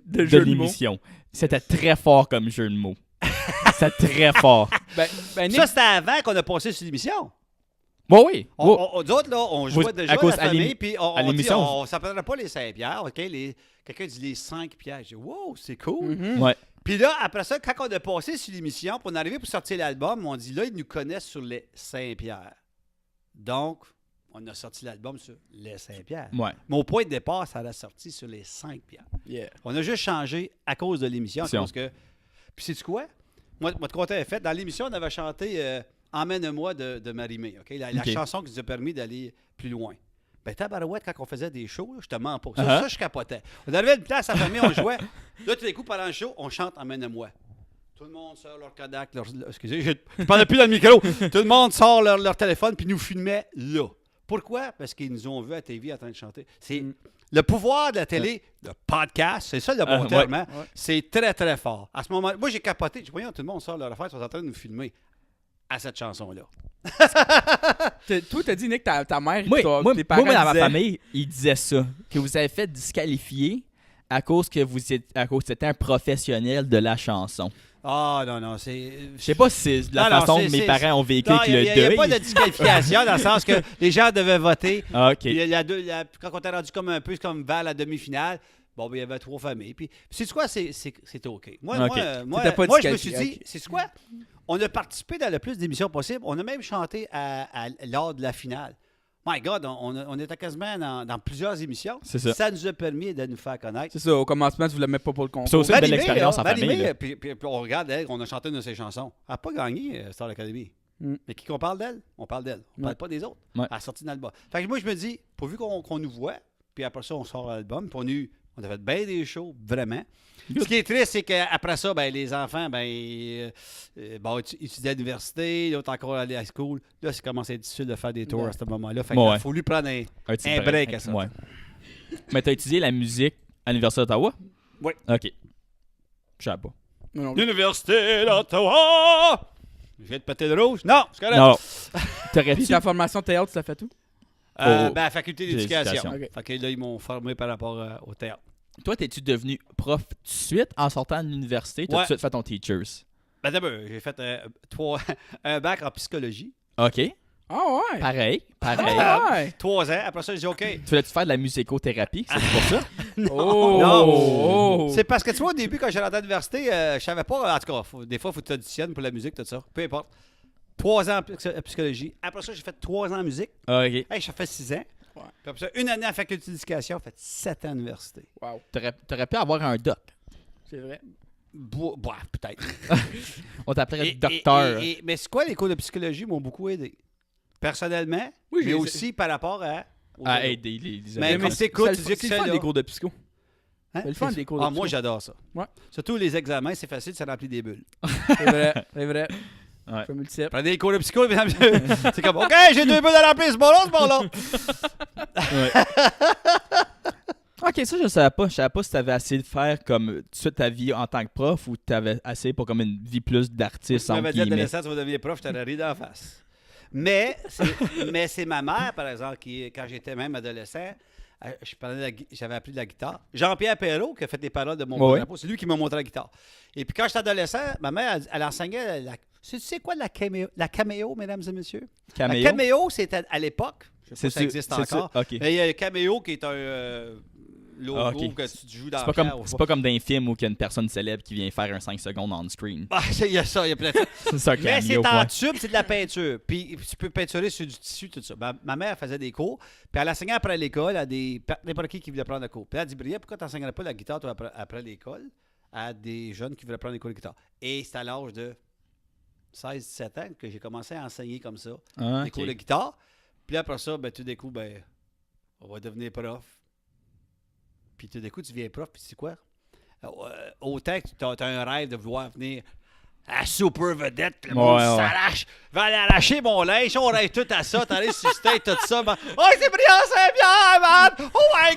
De de jeu de mots. l'émission. C'était très fort comme jeu de mots. C'était très fort. Ben, Nick, Ça, c'était avant qu'on a passé sur l'émission. Bon, oui. Nous autres, là, on jouait déjà à à cause- la famille, puis à on dit, l'émission. on s'appellerait pas les Saint-Pierre, OK? Quelqu'un dit les 5 pierres. J'ai dit, wow, c'est cool. mhm. Ouais. Puis là, après ça, quand on a passé sur l'émission, puis on est arrivé pour sortir l'album, on dit, là, ils nous connaissent sur les Saint-Pierre. Donc, on a sorti l'album sur les Saint-Pierre. Ouais. Mais au point de départ, ça a sorti sur les 5 pierres. Yeah. On a juste changé à cause de l'émission. C'est Parce que... Puis sais-tu quoi? Moi, te compter un fait. Dans l'émission, on avait chanté Emmène-moi de Marie-Mé. OK? La OK. chanson qui nous a permis d'aller plus loin. Ben, tabarouette, quand on faisait des shows, là, je te mens pas. Ça, Uh-huh. ça, je capotais. On arrivait à une place à la famille, on jouait. Là, tout d'un coup, pendant le show, on chante Emmène-moi. Tout le monde sort leur Kodak, excusez, je parlais plus dans le micro. Tout le monde sort leur téléphone puis nous filmait là. Pourquoi? Parce qu'ils nous ont vus à TV en train de chanter. C'est le pouvoir de la télé, le podcast, c'est ça le bon terme, hein? Ouais. C'est très, très fort. À ce moment moi, j'ai capoté. J'ai dit, voyons, tout le monde sort leur affaire, ils sont en train de nous filmer à cette chanson-là. Toi, t'as dit, Nick, ta mère, Moi, tes parents dans ma disaient- famille, ils disaient ça. Que vous avez fait disqualifier à cause que c'était un professionnel de la chanson. Ah, non, c'est... Je sais pas si c'est la Non, façon c'est- que mes c'est- parents ont vécu Non, avec il le n'y a deuil. pas de disqualification dans le sens que les gens devaient voter. Ah, OK. Puis quand on était rendu comme un peu comme vers la demi-finale, bon, ben, il y avait 3 familles. Puis, c'est quoi? C'était OK. Moi, OK. T'étais pas moi je me suis disqualifié, dit, c'est quoi? On a participé dans le plus d'émissions possible. On a même chanté lors de la finale. My God, on était quasiment dans plusieurs émissions. C'est ça. Ça nous a permis de nous faire connaître. C'est ça, au commencement, tu voulais même pas pour le concours. C'est aussi une belle Marie-Mé, expérience là, en famille. Marie-Mé, là. puis on regarde elle, on a chanté une de ses chansons. Elle n'a pas gagné Star Academy. Mm. Mais qui qu'on parle d'elle? On parle d'elle. On parle pas des autres. Ouais. Elle a sorti un album. Fait que moi, je me dis, pourvu qu'on nous voit, puis après ça, on sort l'album, puis on a fait bien des shows, vraiment. Ce qui est triste, c'est qu'après ça, ben, les enfants, bon, étudiaient à l'université, l'autre encore à la high school. Là, c'est commencé à être difficile de faire des tours Ouais. à ce moment-là. Fait Ouais. qu'il a fallu prendre un petit break à ça. Ouais. Mais t'as étudié la musique à l'Université d'Ottawa? Oui. OK. Je savais pas. Non, non. L'Université d'Ottawa! Je viens de péter le rouge? Non, c'est correct. Non. Puis T'aurais-tu... ta formation théâtre, ça fait tout? Ben, faculté d'éducation. d'éducation. OK. Fait que là, ils m'ont formé par rapport au théâtre. Toi, t'es-tu devenu prof tout de suite en sortant de l'université? T'as tout Ouais. de suite fait ton teachers? Ben, d'abord, j'ai fait un bac en psychologie. OK. Ah ouais! Pareil. Ah ouais! 3 ans. Après ça, j'ai dit OK. Tu voulais-tu faire de la musicothérapie? C'est pour ça? Oh! Non. Oh! C'est parce que tu vois, au début, quand j'ai rentré à l'université, je savais pas. En tout cas, des fois, il faut que tu auditionnes pour la musique, tout ça. Peu importe. 3 ans en psychologie. Après ça, j'ai fait 3 ans en musique. OK. Hey, j'ai fait 6 ans. Ouais. Puis après ça, 1 année en faculté d'éducation. J'ai fait 7 ans à l'université. Wow, T'aurais pu avoir un doc. c'est vrai. Peut-être. On t'appellerait Et- docteur. mais c'est quoi, les cours de psychologie m'ont beaucoup aidé. Personnellement, Oui, mais j'ai- aussi par rapport aux à autres. aider les Mais élèves. comme t'écoutes, tu dis que c'est c'est le fun là. des cours de psycho. Hein? C'est le fun des cours de Ah, moi, psycho. j'adore ça. Ouais. Surtout les examens, c'est facile, ça remplit des bulles. C'est vrai, c'est vrai. Ouais. Je fais multiple. Prenez des cours de psycho, mesdames et messieurs. C'est comme, OK, j'ai 2 bulles à remplir, c'est bon là, c'est bon là. OK, ça, je savais pas. Je savais pas si t'avais essayé de faire comme tout de suite ta vie en tant que prof ou t'avais essayé pour comme une vie plus d'artiste, Tu entre m'avais dit guillemets. adolescent, tu vas devenir prof, je t'aurais ri d'en face. Mais c'est ma mère, par exemple, qui, quand j'étais même adolescent, j'avais appris de la guitare. Jean-Pierre Perrault, qui a fait les paroles de mon Ouais. drapeau, c'est lui qui m'a montré la guitare. Et puis quand j'étais adolescent, ma mère, elle enseignait tu sais quoi la caméo, mesdames et messieurs? Caméo. La caméo, c'était à l'époque. Je sais pas si ça C'est- existe c'est encore. ça? OK. Mais il y a Cameo qui est un logo Ah, ok. que tu joues dans C'est pas, la pierre, comme, ou c'est pas comme dans un film où il y a une personne célèbre qui vient faire un 5 secondes on screen. Ah, il y a ça, il y a plein de C'est ça, Mais c'est Cameo, en ouais. tube, c'est de la peinture. Puis tu peux peinturer sur du tissu, tout ça. Ma mère faisait des cours, puis elle enseignait après l'école à n'importe qui voulait prendre le cours. Puis elle a dit, Bria, pourquoi tu n'enseignerais pas la guitare toi, après l'école à des jeunes qui voulaient prendre des cours de guitare? Et c'est à l'âge de 16-17 ans que j'ai commencé à enseigner comme ça, Ah, des ok. cours de guitare. Puis après ça, ben, tout d'un coup, ben, on va devenir prof. Puis tout d'un coup, tu deviens prof, puis c'est quoi? Autant que tu as un rêve de vouloir venir la super vedette, le monde Ouais, ouais. s'arrache. Va aller arracher mon linge, on rêve tout à ça, t'allais sur le stage, tout ça. Ben, oh, c'est brillant, c'est bien, man! Oh my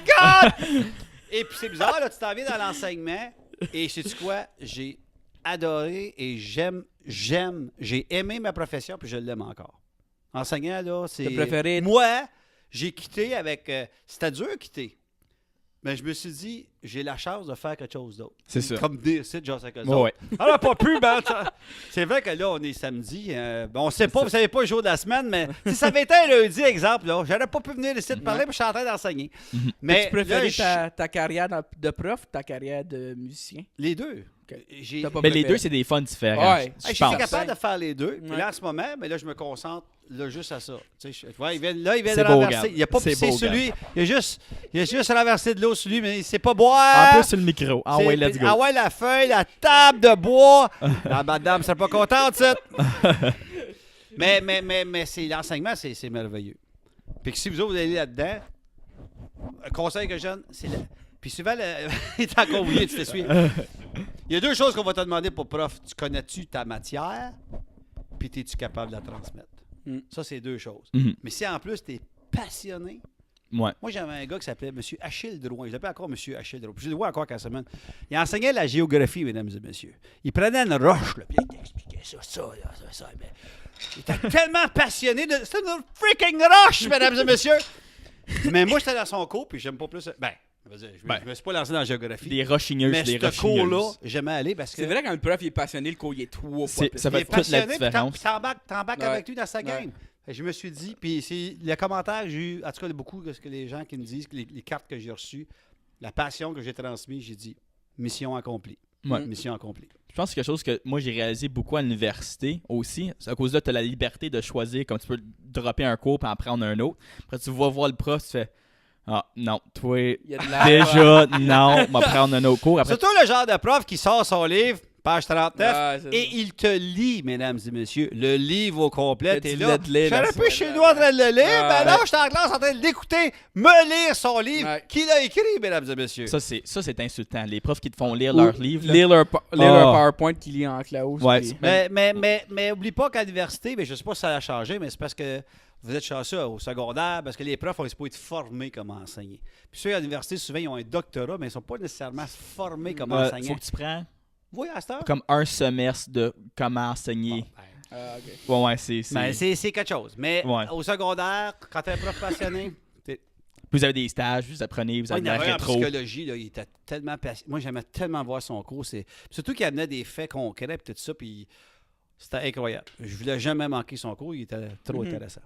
God! Et puis c'est bizarre, là, tu t'en viens dans l'enseignement, et sais-tu quoi? J'ai adoré et j'ai aimé ma profession, puis je l'aime encore. Enseignant, là, c'est... T'as préféré... Moi, j'ai quitté avec... c'était dur de quitter. Mais je me suis dit, j'ai la chance de faire quelque chose d'autre. C'est ça. Comme dire, c'est genre ça que ça. Ouais. Alors, pas plus, ben, c'est vrai que là, on est samedi. On sait pas, vous savez pas le jour de la semaine, mais si ça avait été un lundi, exemple, là, j'aurais pas pu venir ici te parler, mais je suis en train d'enseigner. Mais Tu préférais là, ta carrière de prof ou ta carrière de musicien? les deux. Ok. J'ai T'as pas Mais les préféré. deux, c'est des fun différents. Ouais. Je j'étais pense. capable de faire les deux. Puis Ouais. là, en ce moment, mais là, je me concentre là, juste à ça. Tu sais, il vient de C'est beau, renverser. regarde. Il a pas C'est pissé beau, sur regarde. lui. Il a juste renversé de l'eau sur lui, mais il sait pas boire. En plus, sur le micro. Ah ouais, let's go. Ah ouais, la feuille, la table de bois. La madame serait pas contente, ça. mais c'est l'enseignement, c'est merveilleux. Puis que si vous autres, vous allez là-dedans, un conseil que je donne, c'est là. Puis souvent, il est encore oublié, tu t'essuies. Il y a deux choses qu'on va te demander pour prof. Tu connais-tu ta matière? Puis es-tu capable de la transmettre? Mm. Ça, c'est deux choses. Mhm. Mais si en plus, tu es passionné. Ouais. Moi, j'avais un gars qui s'appelait M. Achille Drouin. Je l'appelle encore M. Achille Drouin. Puis je le vois encore quand semaine. Il enseignait la géographie, mesdames et messieurs. Il prenait une roche, là, puis il t'expliquait ça, là, ça. Mais il était tellement passionné de. C'était une freaking roche, mesdames et messieurs! Mais moi, j'étais dans son cours, puis j'aime pas plus. Ben, je me suis pas lancé dans la géographie. Des rochigneuses, Mais des ce cours-là, rochigneuses. j'aimais aller parce que. C'est vrai, quand le prof il est passionné, le cours il est trois fois C'est- plus. ça Il fait est toute la passionné, puis différence. t'embarques Ouais. avec lui dans sa game. Ouais. Fait que je me suis dit, puis c'est le commentaire que j'ai eu, en tout cas, beaucoup de ce que les gens qui me disent, que les cartes que j'ai reçues, la passion que j'ai transmise, j'ai dit, mission accomplie. Ouais. Mission accomplie. Je pense que c'est quelque chose que moi j'ai réalisé beaucoup à l'université aussi. C'est à cause de là, tu as la liberté de choisir, comme tu peux dropper un cours et en prendre un autre. Après, tu vas voir le prof, tu fais ah non, toi, Il y a de la... déjà, non, on va prendre un autre cours. Après, Surtout le genre de prof qui sort son livre, page 39, Ouais, c'est et ça. il te lit, mesdames et messieurs, le livre au complet. Que T'es tu là. l'as de lire, Je suis un là, peu ça, chez là. nous en train de le lire. Ouais. Ben non, je suis en classe en train de l'écouter, me lire son livre Ouais. qu'il a écrit, mesdames et messieurs. ça, c'est insultant. Les profs qui te font lire Ou leurs livres. là. Lire leur Ah. PowerPoint qu'il lit en clause. Ouais, puis- Mais oublie pas qu'à l'université, je sais pas si ça a changé, mais c'est parce que vous êtes chanceux au secondaire, parce que les profs, ils sont pas être formés comme enseigner. Puis ceux à l'université, souvent, ils ont un doctorat, mais ils sont pas nécessairement formés comme Faut enseignants. que tu prends Oui, à cette heure? comme un semestre de comment enseigner. Bon, ben, Ah, ok. Ouais, c'est. ben, c'est quelque chose. Mais Ouais. au secondaire, quand t'es un prof passionné, Vous avez des stages, vous apprenez, vous moi, avez il y en de la avait en rétro. psychologie, là, il était tellement passionné. Moi, j'aimais tellement voir son cours. Surtout qu'il amenait des faits concrets et tout ça, puis c'était incroyable. Je voulais jamais manquer son cours, il était trop intéressant.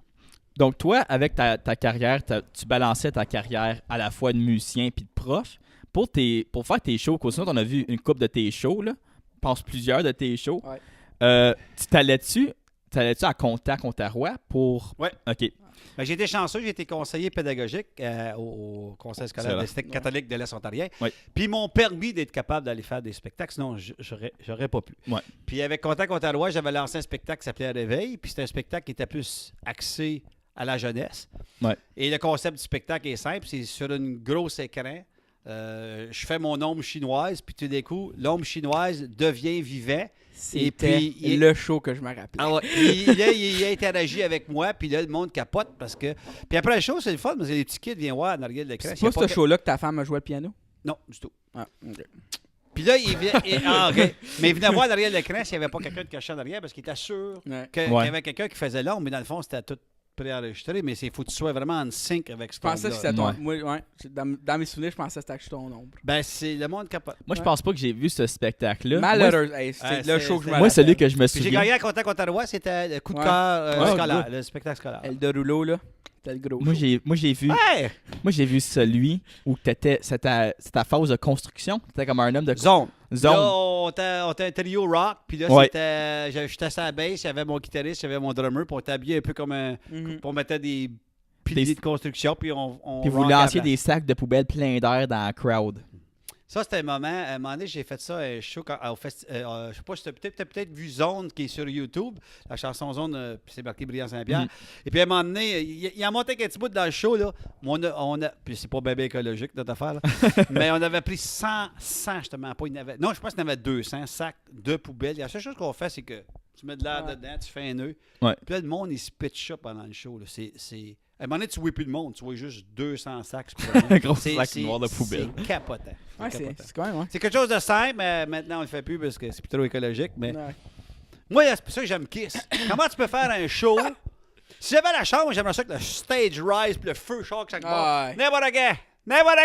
Donc, toi, avec ta carrière, tu balançais ta carrière à la fois de musicien puis de prof. Pour faire tes shows, sinon, on a vu une couple de tes shows, là. Je pense plusieurs de tes shows. Ouais. Tu t'allais-tu à Contact Ontario pour. Ouais. OK. Ben, j'ai été chanceux, j'ai été conseiller pédagogique au Conseil scolaire Excellent. de catholique de l'Est ontarien. Oui. Puis ils m'ont permis d'être capable d'aller faire des spectacles, sinon j'aurais pas pu. Ouais. Puis avec Contact Ontario, j'avais lancé un spectacle qui s'appelait Réveil, puis c'était un spectacle qui était plus axé à la jeunesse. Ouais. Et le concept du spectacle est simple, c'est sur une grosse écran. Je fais mon ombre chinoise, puis tout d'un coup, l'ombre chinoise devient vivant. C'était puis, il- le show que je me rappelais. Ah ouais. Puis là, il a interagi avec moi, puis là, le monde capote parce que. Puis après le show, c'est le fun, parce que les petits kids viennent voir en arrière de l'écran. C'est S'il y a pas ce que- show-là que ta femme a joué le piano? Non, du tout. Ah, ok. Puis là, il vient. Ah, OK. Mais il venait voir en arrière de l'écran s'il n'y avait pas quelqu'un de caché en arrière, parce qu'il était sûr Ouais. qu'il y Ouais. avait quelqu'un qui faisait l'ombre, mais dans le fond, c'était tout préenregistré. Mais il faut que tu sois vraiment en sync avec ce Je pensais que ombre-là. c'était ton... Ouais. Moi, ouais. Dans mes souvenirs, je pensais que c'était ton ombre. Ben, c'est le monde capote. Moi, je Ouais. pense pas que j'ai vu ce spectacle-là. Malheureux. Hey, c'est Ouais, le c'est- show que je me c'est- Moi, celui rappelle. que je me Puis j'ai souviens. gagné à Contact Ontario, c'était le coup de Ouais. cœur Ouais, scolaire, ouais. le spectacle scolaire. El de rouleau, là. C'était le gros Moi, show. j'ai vu. Hey! Moi, j'ai vu celui où c'était ta phase de construction. T'étais comme un homme de Zone. zone. Là, on était un trio rock, puis là, Ouais. j'étais sur la bass, j'avais mon guitariste, j'avais mon drummer, puis on était habillé un peu comme un... Mhm. Puis on mettait des piliers Des- de construction, puis on Puis vous rockait à la lanciez place. des sacs de poubelle plein d'air dans la crowd. Ça, c'était un moment. À un moment donné, j'ai fait ça un show au je sais pas si t'as peut-être vu Zone qui est sur YouTube. La chanson Zone, c'est marqué Brillant Saint-Pierre. Et puis à un moment donné, il a monté un petit bout dans le show. Là. Puis c'est pas bébé écologique notre affaire. Là. Mais on avait pris 100 justement. Pas, non, je pense qu'il y en avait 200 sacs de poubelle. La seule chose qu'on fait, c'est que tu mets de l'air dedans, tu fais un nœud. Ouais. Puis là, le monde, il se pitch ça pendant le show. Là. À un moment donné, tu vois plus de monde. Tu vois juste 200 sacs. Un gros sac noir de poubelle. C'est capotant. Ouais, c'est quand même, ouais. C'est quelque chose de simple, mais maintenant, on le fait plus parce que c'est plus trop écologique. Mais Ouais. moi, c'est pour ça que j'aime Kiss. Comment tu peux faire un show? Si j'avais la chambre, j'aimerais ça que le stage rise puis le feu choque chaque bord. Ouais. N'importe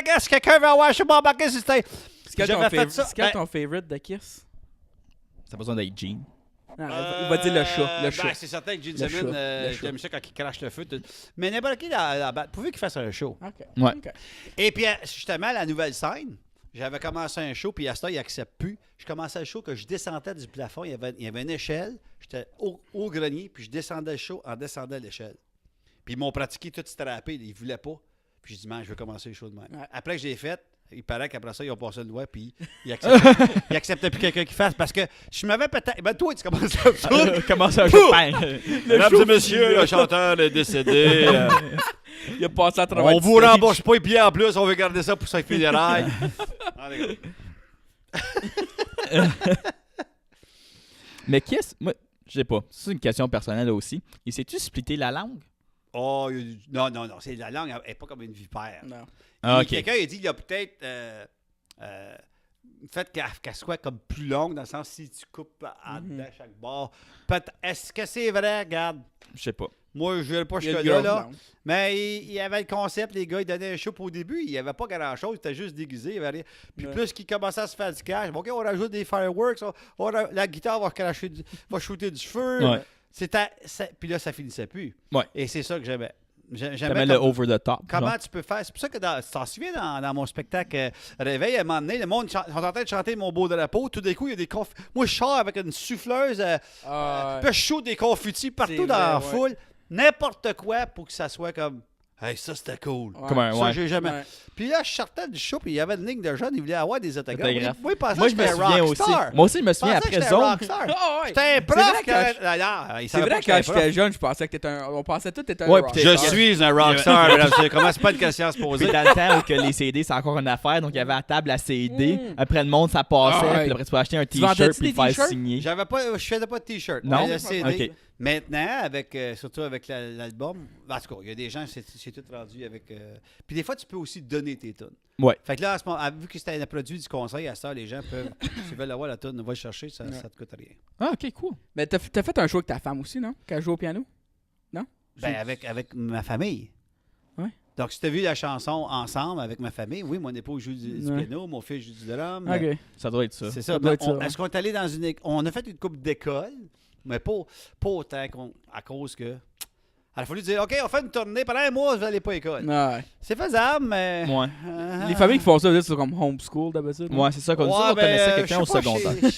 quoi, si quelqu'un veut avoir, je suis pas embarqué sur le stage. C'est quel J'avais fait ça. c'est quel ton favorite de Kiss? T'as besoin d'être Gene. Non, il va dire le chat. Le chat. Ben, c'est certain que Gene Le Simmons, chat. j'aime ça quand il crache le feu. Mais n'importe qui, pourvu qu'il fasse un show. OK. Ouais. OK. Et puis, justement, la nouvelle scène, j'avais commencé un show, puis à ce temps, il n'accepte plus. Je commençais le show que je descendais du plafond. Il y avait une échelle. J'étais au grenier, puis je descendais le show en descendant l'échelle. Puis ils m'ont pratiqué tout strappé. Ils ne voulaient pas. Puis j'ai dit, man, je veux commencer le show de même. Ouais. Après que j'ai fait, il paraît qu'après ça, ils ont passé le doigt, puis ils acceptaient plus quelqu'un qui fasse. Parce que je m'avais peut-être. Ben, toi, tu commences à ça. Comment ça, je bang? Mesdames et messieurs, le chanteur est décédé. Il a passé à travers On vous rembourse pas, et puis en plus, on veut garder ça pour 5 funérailles. Allez, Mais Kiss, moi, je sais pas. C'est une question personnelle aussi. Il sait-tu splitter la langue? oh, non, c'est la langue, elle n'est pas comme une vipère. Non. Ah, ok. Quelqu'un a dit qu'il y a peut-être fait qu'elle soit comme plus longue, dans le sens si tu coupes en dedans chaque bord. Est-ce que c'est vrai? Regarde. Je sais pas. Moi, je ne vais pas Il y a jusque-là. une grosse Là. langue. Mais il y avait le concept, les gars, ils donnaient un show au début. Il n'y avait pas grand-chose, il était juste déguisé. Il y avait rien. Puis Ouais. plus qu'ils commençaient à se faire du cash, OK, on rajoute des fireworks, la guitare va shooter du feu. Ouais. Puis là, ça finissait plus. Ouais. Et c'est ça que j'aimais. J'aimais T'aimais le over the top. comment genre. tu peux faire. C'est pour ça que tu t'en souviens dans mon spectacle Réveil, à un moment donné, le monde sont en train de chanter Mon beau drapeau. Tout d'un coup, il y a des Moi, je sors avec une souffleuse. Ah, Puis je shoot des confettis partout C'est dans la vrai, foule. N'importe quoi pour que ça soit comme. Hey, ça c'était cool. ouais. Comme un, Ça, ouais. j'ai jamais. Ouais. Puis là, je sortais du show, puis il y avait une ligne de jeunes, ils voulaient avoir des autographes. Autographes. Moi, ils pensaient Moi, que je me j'étais un souviens aussi. rockstar. Moi aussi, je me Je souviens pensais que après j'étais un Zone. rockstar. Ah, ouais. J'étais un C'est prof. vrai que C'est vrai que quand j'étais jeune, je pensais que t'étais un. On pensait tout que t'étais un Ouais, rockstar. puis Je suis un rockstar, mesdames et messieurs. Comment c'est pas une question à se Puis poser? dans le temps où que les CD, c'est encore une affaire, donc il y avait à table la CD. Après le monde, ça passait. Ah ouais. Puis après, tu pouvais acheter un vendais-tu t-shirt puis des le faire t-shirts? signer. Je faisais pas de t-shirt. Non? Mais le CD. Ok. Maintenant, surtout avec l'album, en tout cas, il y a des gens, c'est tout rendu avec. Puis des fois, tu peux aussi donner tes tunes. Ouais. Fait que là, à ce moment, vu que c'était un produit du conseil, à ça, les gens peuvent, s'ils veulent avoir la tune, va le chercher, ça te coûte rien. Ah, ok, cool. Mais t'as fait un show avec ta femme aussi, non? Quand elle joue au piano? Ben, avec ma famille. Ouais. Donc, si tu as vu la chanson ensemble avec ma famille, oui, mon épouse joue du Ouais. piano, mon fils joue du drum. Ok. Ça doit être ça. C'est ça. Ça doit Mais être ça, ouais. Est-ce qu'on est allé dans une on a fait une coupe d'école, mais pas autant à cause que. Il a fallu dire, OK, on fait une tournée pendant un mois, vous n'allez pas à l'école. Ouais. C'est faisable, mais. Ouais. Les familles qui font ça, c'est comme homeschool d'habitude. Ouais, c'est ça. Comme ça, Ouais, on connaissait quelqu'un je au sais pas, secondaire.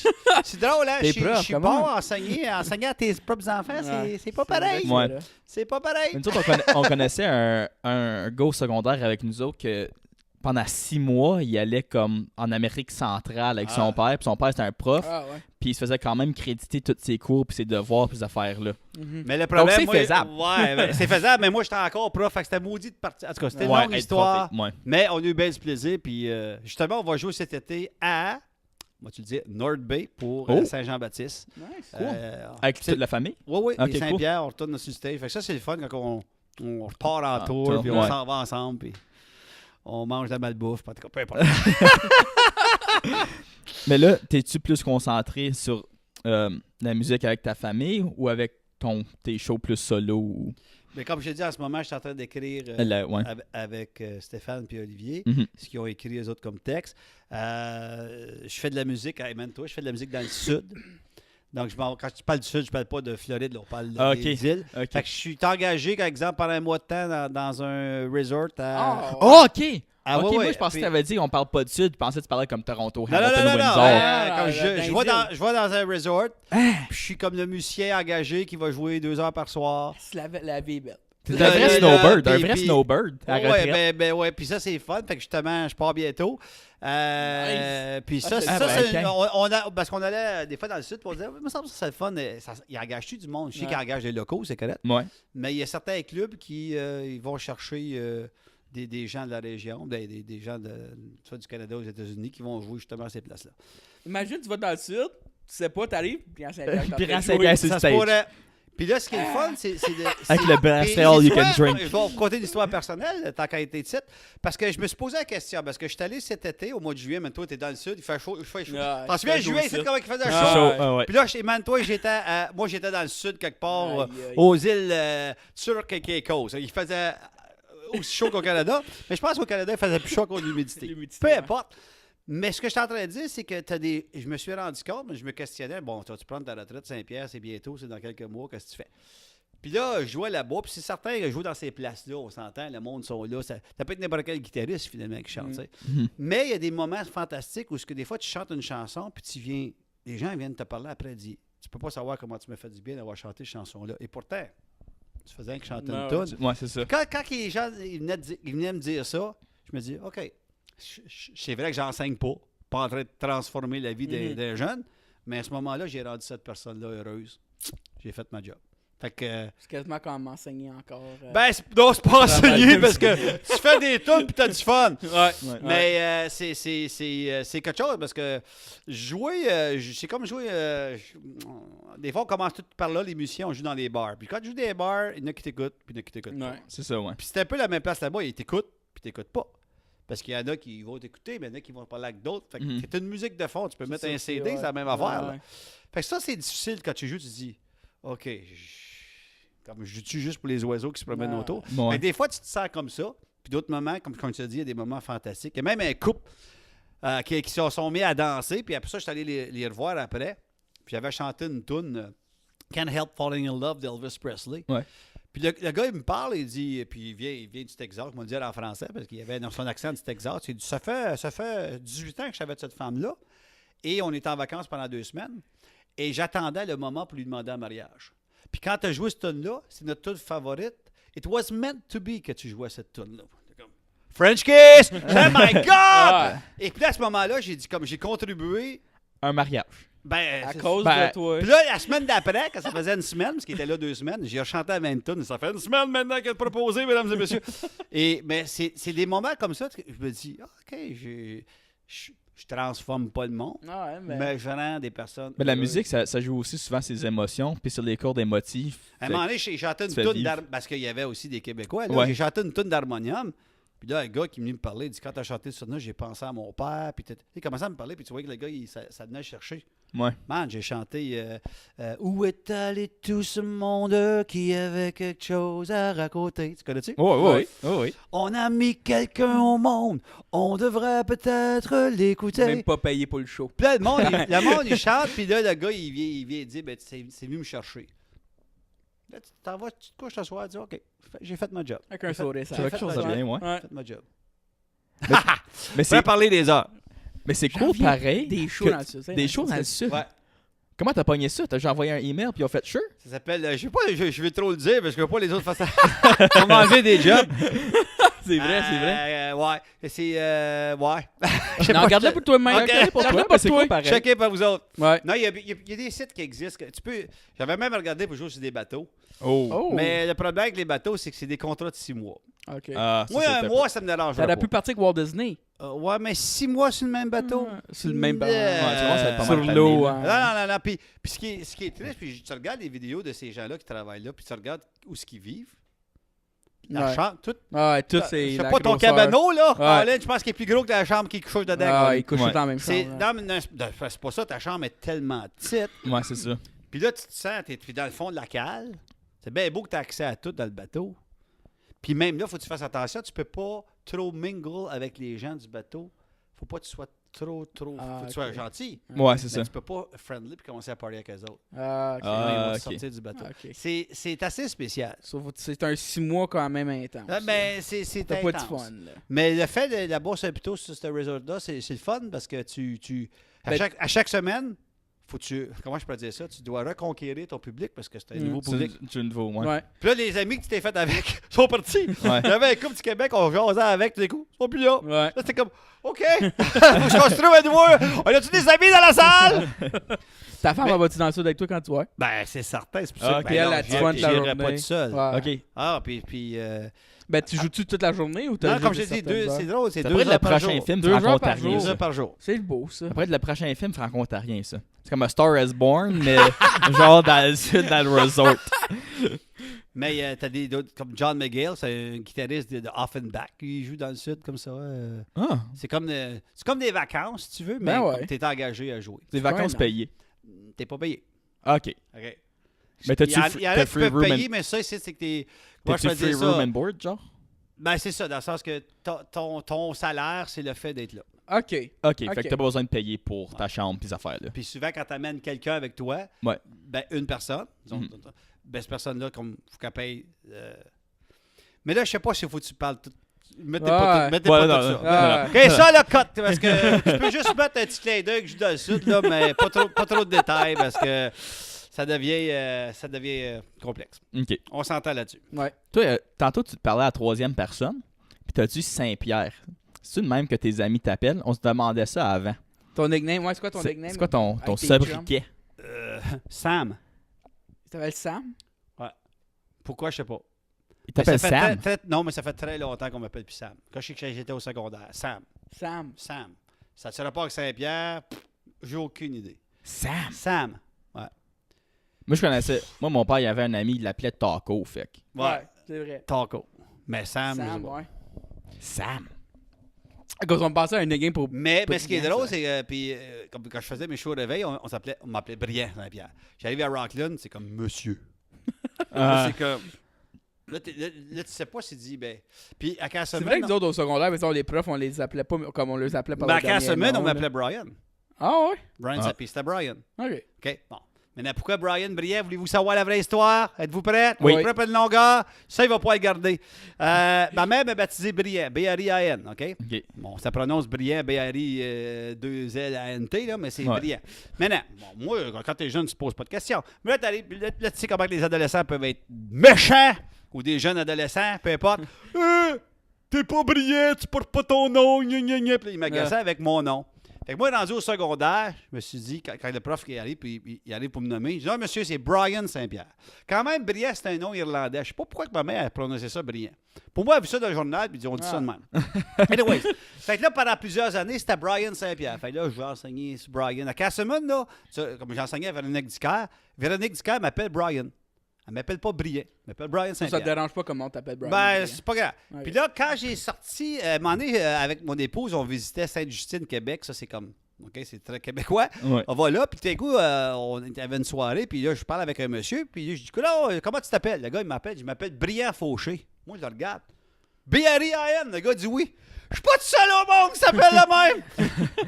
C'est drôle, hein? T'es Je prof, suis comment? bon à enseigner à tes propres enfants, Ouais. c'est pas pareil. Ouais. C'est pas pareil. Nous autres, on connaissait un gars au secondaire avec nous autres que pendant 6 mois, il allait comme en Amérique centrale avec son père. Puis son père, c'était un prof. Ah ouais. Puis il se faisait quand même créditer tous ses cours, puis ses devoirs, puis ces affaires-là. Mhm. Mais le problème, c'est moi, faisable. Ouais, ben, c'est faisable, mais moi, j'étais encore prof. Fait que c'était maudit de partir. En tout cas, c'était une Ouais, longue être histoire. prof, ouais. Mais on a eu bien du plaisir. Puis justement, on va jouer cet été à, tu le dis, North Bay pour Oh. Saint-Jean-Baptiste. Nice. Avec c'est- toute la famille? Oui, Ok, et cool. Saint-Pierre, on retourne sur le stage. Fait que ça, c'est le fun quand on repart en tour, tour, puis on ouais. s'en va ensemble, puis on mange de la malbouffe. En tout cas, peu importe. Mais là, t'es-tu plus concentré sur la musique avec ta famille ou avec tes shows plus solo? Ou... Mais comme je te dis, en ce moment, je suis en train d'écrire Ouais. avec Stéphane et Olivier, Mhm. ce qu'ils ont écrit les autres comme texte. Je fais de la musique, hey man, toi, je fais de la musique dans le sud. Donc, quand je parle du sud, je parle pas de Floride, là, on parle Ah, des îles. Ok. Fait que je suis engagé, par exemple, pendant un mois de temps dans un resort à... Oh, ok! Ah, ok, ouais, moi, ouais. je pensais Puis- que t'avais dit qu'on parle pas du sud. Je pensais que tu parlais comme Toronto, Non, non, Hamilton, non, non, Windsor. comme dans je vais les dans un resort, puis je suis comme le musicien engagé qui va jouer 2 heures par soir. La vie est belle. T'es un vrai snowbird, un vrai puis- snowbird. À la retraite. Ouais, puis ça, c'est fun. Fait que justement, je pars bientôt. Puis ça, Ah, ça, ben, c'est- ok. parce qu'on allait des fois dans le sud, puis on disait, il me semble que ça serait le fun. Il engage-tu du monde? Je sais Ouais. qu'il engage des locaux, c'est correct. Ouais. Mais il y a certains clubs qui ils vont chercher des gens de la région, des gens soit du Canada aux États-Unis qui vont jouer justement à ces places-là. Imagine, tu vas dans le sud, tu sais pas, t'arrives, puis en 5 heures, Puis en 5 heures, c'est Ça le se stage. pourrait. Puis là, ce qui est le fun, c'est Avec le bracelet puis all you l'histoire, can drink. Je vais vous conter une histoire personnelle, tant qu'à été titre, parce que je me suis posé la question, parce que je suis allé cet été, au mois de juillet, mais toi, t'es dans le sud, il fait chaud. Il fait chaud. Ouais, T'en souviens, il fait chaud juillet, ici. c'est comment il faisait Ah, chaud? Chaud, ouais. ah ouais. Puis là, man, toi, moi, j'étais dans le sud, quelque part, Aïe, aïe. aux îles Turques et Caicos. Il faisait aussi chaud qu'au Canada, mais je pense qu'au Canada, il faisait plus chaud qu'au l'humidité. L'humidité, Peu ouais. importe. Mais ce que je suis en train de dire, c'est que je me suis rendu compte, mais je me questionnais, bon, tu vas-tu prendre ta retraite, Saint-Pierre, c'est bientôt, c'est dans quelques mois, qu'est-ce que tu fais? Puis là, je jouais là-bas, puis c'est certain que je joue dans ces places-là, on s'entend, le monde sont là. Ça peut être n'importe quel guitariste, finalement, qui chante, tu sais. Mais il y a des moments fantastiques où des fois, tu chantes une chanson, puis les gens viennent te parler après, disent, tu peux pas savoir comment tu me fais du bien d'avoir chanté cette chanson-là. Et pourtant, tu faisais que chanter Non, une toune. Ouais, c'est ça. Quand les gens ils venaient me dire ça, je me dis, OK, c'est vrai que j'enseigne pas en train de transformer la vie des jeunes, mais à ce moment-là, j'ai rendu cette personne-là heureuse. J'ai fait ma job. Fait que. C'est quasiment comme m'enseigner encore. Ben, non, c'est pas enseigné travail. parce que tu fais des tunes pis t'as du fun. Ouais. Mais c'est quelque chose parce que jouer, c'est comme jouer. Des fois, on commence tout par là, les musiciens, on joue dans les bars. Puis quand tu joues dans les bars, il y en a qui t'écoutent, puis il y en a qui t'écoutent pas. Ouais. C'est ça, ouais. Puis c'est un peu la même place là-bas, ils t'écoutent, puis t'écoutes pas. Parce qu'il y en a qui vont t'écouter, mais il y en a qui vont parler avec d'autres. Fait que c'est une musique de fond, tu peux mettre ça, un CD, ouais. c'est la même affaire. là. Ouais. Fait que ça, c'est difficile quand tu joues, tu te dis, OK, comme je joue juste pour les oiseaux qui se promènent Ouais. autour. Ouais. Mais des fois, tu te sens comme ça. Puis d'autres moments, comme tu as dit, il y a des moments fantastiques. Il y a même un couple qui se sont mis à danser. Puis après ça, je suis allé les revoir après. Puis j'avais chanté une tune Can't Help Falling in Love d'Elvis Presley. Ouais. Puis le gars, il me parle, il dit, puis il vient du Texas, il m'a dit en français, parce qu'il avait dans son accent du Texas. Il dit, ça fait 18 ans que je suis avec cette femme-là. Et on était en vacances pendant 2 semaines. Et j'attendais le moment pour lui demander en mariage. Puis quand tu as joué cette tune-là, c'est notre tune favorite. It was meant to be que tu jouais cette tune-là. French Kiss! Oh my God! Ouais. Et puis à ce moment-là, j'ai dit, comme j'ai contribué, Un mariage. ben, À c'est- cause Ben, de toi. Puis là, la semaine d'après, quand ça faisait une semaine, parce qu'il était là 2 semaines, j'ai rechanté à 20 tonnes. Ça fait une semaine maintenant qu'elle a proposé, mesdames et messieurs. Mais c'est des moments comme ça que je me dis, OK, je transforme pas le monde, Ouais, mais je rends des personnes. Mais la heureuses. musique, ça joue aussi souvent ses émotions, puis sur les cordes émotives. À un moment donné, j'ai chanté une tu fais toune vivre. parce qu'il y avait aussi des Québécois. là. Ouais. J'ai chanté une toune d'harmonium. Puis là, un gars qui est venu me parler, il dit, quand t'as chanté ça, j'ai pensé à mon père. Puis il commençait à me parler, puis tu vois que le gars, ça venait chercher. Ouais. Man, j'ai chanté Où est allé tout ce monde qui avait quelque chose à raconter? Tu connais-tu? Oui. On a mis quelqu'un au monde, on devrait peut-être l'écouter. Même pas payé pour le show. Puis là, le monde, il chante, puis là, le gars, il vient dire, ben, c'est venu me chercher. Là, tu t'en vas, tu te couches ce soir, tu dis, OK, j'ai fait ma job. Avec un J'ai fait- sourire, ça. j'ai C'est fait quelque chose ma de job. bien, ouais. Ouais. J'ai fait ma job. Mais C'est parler des heures. c'est J'en cool reviens pareil. Des shows que- dans le sud. Des shows dans le sud. Ouais. Comment t'as pogné ça? T'as juste envoyé un email puis ils ont fait sure? Ça s'appelle, je sais pas, je vais trop le dire parce que je veux pas les autres fassent on m'a enlevé des jobs. C'est vrai. Ouais. C'est, ouais. Non, regarde-le pour toi-même. Ok. Regardez pour toi, Regarde-le mais pour c'est toi. cool pareil. Checkez par vous autres. Ouais. Non, il y a des sites qui existent. J'avais même regardé pour jouer sur des bateaux. Oh. Oh. Mais le problème avec les bateaux, c'est que c'est des contrats de 6 mois. OK. Ah, ça, Moi, c'était un mois, ça me dérange T'aurais pas. pu partir avec Walt Disney. Ouais, mais 6 mois sur le même bateau. Sur le même Ouais, bateau. tu vois, ça va être pas Sur mal tanné, l'eau. là. hein. Non. Puis ce qui est triste, puis tu regardes les vidéos de ces gens-là qui travaillent là, puis tu regardes où ce qu'ils vivent. La Ouais. chambre, tout. Ouais, tout c'est. Je sais la pas, ton grosseur. cabanot, là, Ouais. Colin, je pense qu'il est plus gros que la chambre qui couche dedans. Ah, Colin. ils couchent Ouais. tout dans la même C'est chambre. non, mais non, c'est pas ça, ta chambre est tellement petite. Ouais, c'est ça. Puis là, tu te sens, t'es dans le fond de la cale. C'est bien beau que tu as accès à tout dans le bateau. Puis même là, il faut que tu fasses attention. Tu peux pas trop mingle avec les gens du bateau. Faut pas que tu sois trop. Ah, Faut que tu sois ok. gentil. Ouais, c'est Mais ça. tu peux pas friendly puis commencer à parler avec eux autres. Ah, OK. Sinon, ils vont te ok. sortir du bateau. Ah, ok. C'est assez spécial. Sauf que c'est un 6 mois quand même intense. Ah, mais c'est T'as pas de intense. fun, là. Mais le fait de la bourse plutôt sur ce resort-là, c'est le fun parce que à Ben- chaque semaine, comment je peux dire ça? Tu dois reconquérir ton public parce que c'est un nouveau public. C'est nouveau, ouais. Ouais. Puis là, les amis que tu t'es fait avec sont partis. Ouais. Il y avait un couple du Québec, on jasait avec, tout d'un coup, ils sont plus là. Ouais. Là, c'était comme, OK, faut qu'on se trouve à nouveau. On a-tu des amis dans la salle? Ta femme Mais- va-tu dans le sud avec toi quand tu vas? Ben, c'est certain, c'est pour Ah, ça ok. que ben, non, Elle, tu vas de la j'irai journée. pas tout seul. Ouais. OK. Ah, puis Ben, tu joues-tu toute la journée ou t'as non, comme juste je t'ai dit, certaines heures? c'est drôle, c'est Ça 2 pourrait être heures le par prochain jour. film 2 heures par franco-ontarien. jour. 2 ça. heures par jour. C'est beau, ça. Ça pourrait être le prochain film franco-ontarien, ça. C'est comme un Star is Born, mais genre dans le sud, dans le resort. Mais t'as des d'autres, comme John McGill, c'est un guitariste de Offenbach, il joue dans le sud comme ça. Ah, C'est comme des vacances, si tu veux, mais Ben ouais. comme t'es engagé à jouer. des vacances non. payées. T'es pas payé. OK. OK. Mais t'as-tu Il y en a t'as qui free peuvent room payer, and- mais ça, c'est que t'es... Moi, je t'as-tu peux free dire room ça. and board, genre? Ben, c'est ça, dans le sens que ton salaire, c'est le fait d'être là. OK. OK, Ok. fait que t'as pas besoin de payer pour ta chambre pis ces affaires-là. Puis souvent, quand t'amènes quelqu'un avec toi, Ouais. ben, une personne, disons, Mhm. ben, cette personne-là, comme, faut qu'elle paye... Mais là, je sais pas s'il faut que tu parles tout... Mettez pas Ouais. tout Ouais, ça. non, non. Ah. OK, ça, là, cut, parce que tu peux juste mettre un petit clin d'œil que je suis dans le sud, là, mais pas trop de détails, parce que ça devient complexe. OK. On s'entend là-dessus. Ouais. Toi, tantôt, tu te parlais à la troisième personne, puis t'as dit Saint-Pierre. C'est-tu de même que tes amis t'appellent? On se demandait ça avant. Ton nickname, ouais, c'est quoi ton C'est nickname? c'est quoi ton Avec tes sobriquet? Sam. Tu t'appelles Sam? Pourquoi, je sais pas. Il Mais t'appelle ça fait Sam? non, mais ça fait très longtemps qu'on m'appelle plus Sam. Quand je sais que j'étais au secondaire. Sam. Sam. Ça ne sera pas avec Saint-Pierre. J'ai aucune idée. Sam? Sam. Moi, je connaissais... Moi, mon père, il avait un ami, il l'appelait Taco, fait que... Ouais. c'est vrai. Taco. Mais Sam, je sais Sam, pas. ouais. Sam? Quand on me passait à un nickname pour... Mais Pas ce qui est bien, drôle, ça. c'est que comme quand je faisais mes shows de réveil, on m'appelait Brian Saint-Pierre. J'arrive à Rockland, c'est comme Monsieur. Là, c'est comme. Là, tu sais pas s'il dit, ben. Puis à C'est Castlemaine. vrai que nous autres au secondaire, mais ça, les profs, on les appelait pas comme on les appelait par Ben, à leur dernier Castlemaine, nom, on là. m'appelait Brian. Ah ouais? Brian Ah. Saint-Pierre, c'était Brian. OK. OK, bon. Maintenant, pourquoi Brian Brian? Voulez-vous savoir la vraie histoire? Êtes-vous prêts? Oui. Êtes-vous prêts pour une longueur? Ça, il va pas le garder. Ma mère m'a baptisé Brian, B-R-I-A-N, OK? OK. Bon, ça prononce Brian, B-R-I-2-L-A-N-T, là, mais c'est Ouais. brillant. Maintenant, bon, moi, quand t'es jeune, tu te poses pas de questions. Mais là, là, tu sais comment que les adolescents peuvent être méchants, ou des jeunes adolescents, peu importe. T'es pas brillant, tu portes pas ton nom, gna gna gna. Puis il m'agaçait avec mon nom. Fait que moi, rendu au secondaire, je me suis dit, quand le prof qui arrive, puis il arrive pour me nommer, je dis, non, monsieur, c'est Brian Saint-Pierre. Quand même, Brian, c'est un nom irlandais. Je sais pas pourquoi que ma mère a prononcé ça Brian. Pour moi, elle a vu ça dans le journal, puis on dit ça de même. Anyways, fait que là, pendant plusieurs années, c'était Brian Saint-Pierre. Fait que là, je vais enseigner sur Brian. À Castlemaine, là, comme j'enseignais à Véronique Dicker m'appelle Brian. Elle m'appelle pas Brian. Elle m'appelle Brian Ça te Saint-Pierre. dérange pas comment on t'appelle Brian? Ben, c'est pas grave. Ok. Puis là, quand j'ai sorti, un moment donné, avec mon épouse, on visitait Sainte-Justine, Québec. Ça, c'est comme, OK, c'est très québécois. Ouais. On va là, puis tout d'un coup, on avait une soirée, puis là, je parle avec un monsieur, puis je dis, comment tu t'appelles? Le gars, il m'appelle, je m'appelle Brian Fauché. Moi, je le regarde. B-R-I-A-N, le gars dit oui. Je suis pas tout seul au monde qui s'appelle le même.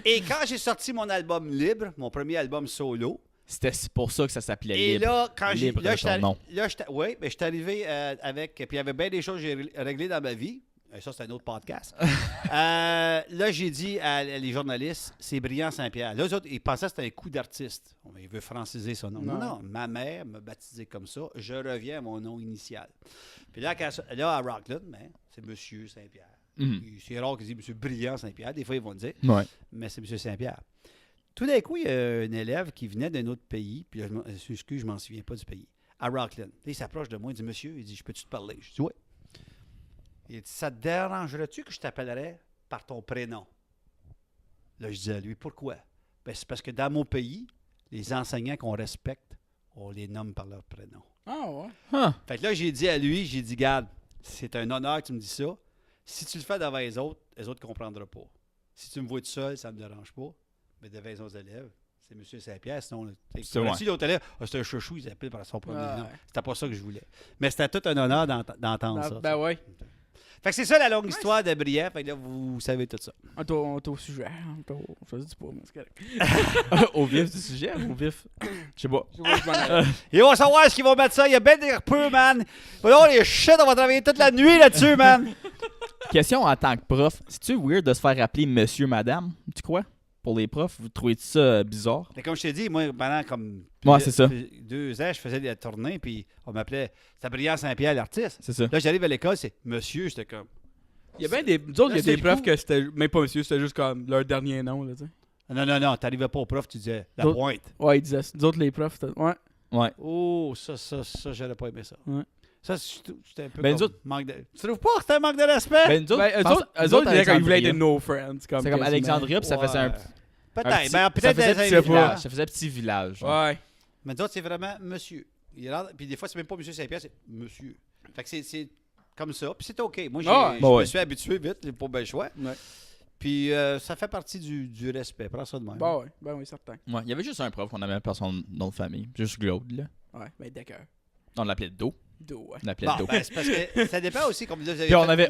Et quand j'ai sorti mon album Libre, mon premier album solo, C'était pour ça que ça s'appelait et Libre. là, quand j'ai. Libre Là, de ton nom. oui, mais je suis arrivé avec. Puis il y avait bien des choses que j'ai réglées dans ma vie. Ça, c'est un autre podcast. Là, j'ai dit à les journalistes, c'est Brian Saint-Pierre. Là, eux autres, ils pensaient que c'était un coup d'artiste. Il veut franciser son nom. Non. Non, ma mère m'a baptisé comme ça. Je reviens à mon nom initial. Puis là, là à Rockland, ben, c'est Monsieur Saint-Pierre. Mhm. C'est rare qu'ils disent Monsieur Brian Saint-Pierre. Des fois, ils vont le dire, Ouais. mais c'est Monsieur Saint-Pierre. Tout d'un coup, il y a un élève qui venait d'un autre pays, puis là, je m'en souviens pas du pays, à Rockland. Là, il s'approche de moi, il dit, Monsieur, il dit, je peux-tu te parler? Je dis, oui. Il dit, ça te dérangerait-tu que je t'appellerais par ton prénom? Là, je dis à lui, pourquoi? Ben, c'est parce que dans mon pays, les enseignants qu'on respecte, on les nomme par leur prénom. Ah ouais? Ah. Fait que là, j'ai dit à lui, garde, c'est un honneur que tu me dis ça. Si tu le fais devant les autres ne comprendront pas. Si tu me vois tout seul, ça ne me dérange pas. Mais devant les autres élèves, c'est M. Saint-Pierre. Sinon, si l'autre élève, c'est un chouchou, il s'appelle par son premier nom. Ouais. C'était pas ça que je voulais. Mais c'était tout un honneur d'entendre ça. Ben ouais. Fait que c'est ça la longue histoire de Brian. Fait que là, vous savez tout ça. On est au sujet. On choisit pas, mais c'est correct. Au vif du sujet, au vif. Je sais pas. Je vois où je m'en allais. Et on va savoir ce qu'ils vont mettre ça. Il y a ben des repos, man. Oh, les shit, on va travailler toute la nuit là-dessus, man. Question en tant que prof, c'est-tu weird de se faire appeler monsieur, madame? Tu crois? pour les profs? Vous trouvez ça bizarre? Mais comme je t'ai dit, moi, pendant comme Ouais, c'est ça. 2 ans, je faisais des tournées, puis on m'appelait Sabrian Saint-Pierre, l'artiste. C'est ça. Là, j'arrive à l'école, c'est monsieur, j'étais comme. Il y a bien des. Nous autres, il y a C'est des le profs coup. que c'était. Même pas monsieur, c'était juste comme leur dernier nom, là, tu sais. Non, t'arrivais pas au prof, tu disais la D'autres- pointe. Ouais, ils disaient. Nous autres, les profs, c'était. Ouais. Ouais. Oh, ça, j'aurais pas aimé ça. Ouais. Ça, c'était un peu. Ben, comme nous autres- manque de. Tu trouves pas que c'était un manque de respect? Ben, nous autres, Ben, eux pense- autres, nous eux autres, ils disaient quand ils voulaient Alexandria. être no friends. C'est comme quasiment. Alexandria, puis ça faisait un Ouais. un Peut-être. petit- Ben, ça peut-être faisait dans petit un village. village. Ça faisait petit village. Ouais. Mais nous autres, c'est vraiment monsieur. Il rentre, puis des fois, c'est même pas monsieur Saint-Pierre, c'est monsieur. Fait que c'est comme ça. Puis c'est OK. Moi, Ah ouais. je Bah me ouais. suis habitué vite, j'ai pas bien le choix. Ouais. Puis ça fait partie du respect. Prends ça de même. Bah ouais. Ben oui, certain. Ouais, il y avait juste un prof qu'on n'avait pas son nom de famille. Juste Claude, là. Ouais, ben d'accord. On l'appelait Do. Do, ouais. On l'appelait Bon, Do. ben, c'est parce que ça dépend aussi, comme vous avez Puis on fait-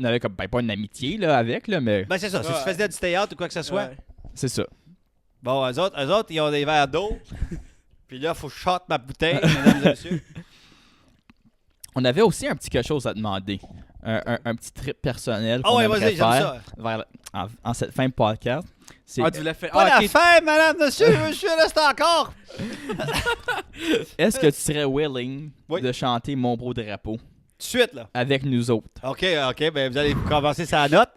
avait comme, ben, pas une amitié, là, avec, là, mais Ben, c'est ça. Si Ouais. tu faisais du théâtre ou quoi que ce soit. Ouais. c'est ça. Bon, eux autres, ils ont des verres d'eau. Puis là, il faut que je shot ma bouteille, mesdames et messieurs. On avait aussi un petit quelque chose à demander. Un petit trip personnel Ah qu'on ouais, aimerait vas-y, j'aime faire ça. en cette fin de podcast. C'est Ah, tu l'as fait. Pas Ah, la ok. fin, madame, monsieur, je reste encore. est-ce que tu serais willing Oui. de chanter Mon beau drapeau Tout de suite, là. avec nous autres? OK, ben vous allez commencer sa note.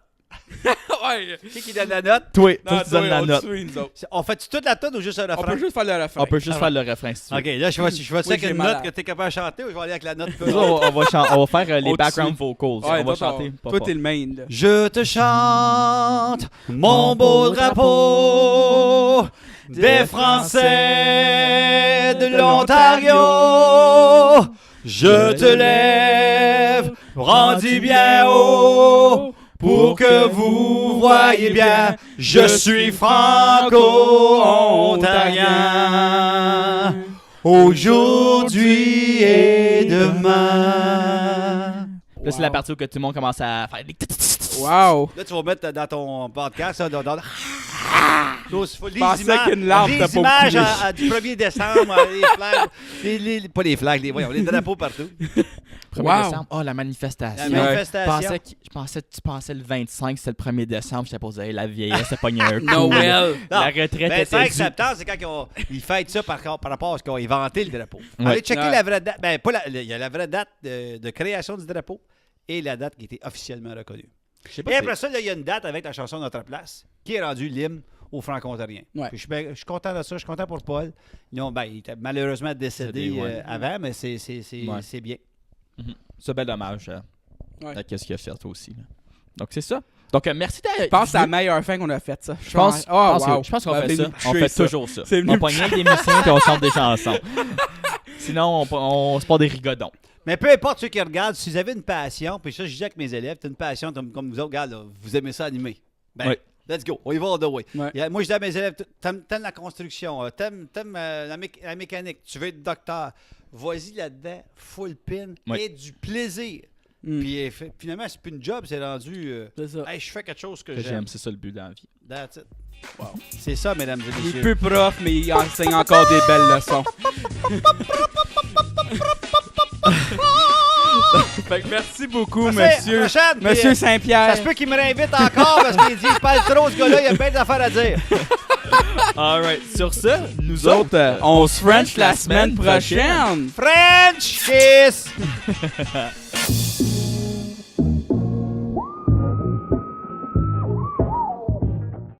Ouais. Qui donne la note? Toi, Non, tu donnes la on note. suit, nous autres. On fait toute la tonne ou juste un On refrain? peut juste faire le refrain. On peut juste faire le refrain si tu veux. OK, là, je vais Oui, avec j'ai une malade. note que tu es capable de chanter ou je vais aller avec la note plus Nous autres, on va faire les Au-dessus. background vocals. Ouais, on va toi, chanter. pas Toi, fort. t'es le main, là. Je te chante mon beau drapeau des Français de l'Ontario. Je te lève, rendu bien haut, pour que vous voyez bien, je suis franco-ontarien, aujourd'hui et demain. Là, c'est la partie où que tout le monde commence à faire des... Wow. Là, tu vas mettre dans ton podcast, ça, les pensais images, qu'une larme les t'a pas images coulé. du 1er décembre, les flags, pas les flags, les drapeaux partout. 1er Wow. décembre. Oh, la manifestation. La manifestation. Tu pensais le 25, c'était le 1er décembre. J'étais posé, la vieillesse, ça pognait un coup. Noël. Non, La retraite était 25 due. septembre, c'est quand ils fêtent ça par rapport à ce qu'ils ont inventé le drapeau. Ouais. Allez checker Ouais. la vraie date. Ben, il y a la vraie date de création du drapeau et la date qui était officiellement reconnue. Je sais pas Et si après ça, là, il y a une date avec la chanson Notre Place qui est rendue l'hymne aux Franco-ontariens. Ouais. Puis je suis content de ça, je suis content pour Paul. Il était malheureusement décédé Ouais. avant, mais c'est Ouais. bien. c'est bel dommage Ouais. à ce qu'il a fait aussi. Là. Donc, c'est ça. Donc, merci d'avoir. Je pense que c'est la meilleure fin qu'on a faite, ça. Je pense, Oh, wow. je pense qu'on Ça fait va ça. nous On tuer, fait ça. toujours ça. C'est venu On me pogne des musiciens et on chante des chansons. Sinon, on se porte des rigodons. Mais peu importe ceux qui regardent, si vous avez une passion, puis ça, je dis avec mes élèves, tu as une passion comme vous autres, regarde, là, vous aimez ça animer. Ben, Ouais. let's go, on y va all the way. Ouais. Moi, je dis à mes élèves, t'aimes la construction, t'aimes la mécanique, tu veux être docteur, vas-y là-dedans, full pin, Ouais. et du plaisir. Mm. Puis finalement, c'est plus une job, c'est rendu, C'est ça. hey, je fais quelque chose que Que j'aime. j'aime, c'est ça le but dans la vie. That's it. Wow. C'est ça, mesdames et Il est messieurs. peu prof, mais il enseigne encore des belles leçons. Fait que merci beaucoup, Merci, monsieur. prochaine, puis, Monsieur ça Saint-Pierre. se peut qu'il me réinvite encore parce qu'il dit, je parle trop, ce gars-là, il a bien des affaires à dire. Alright, sur ce, nous Nous autres, on se French la semaine prochaine. French kiss!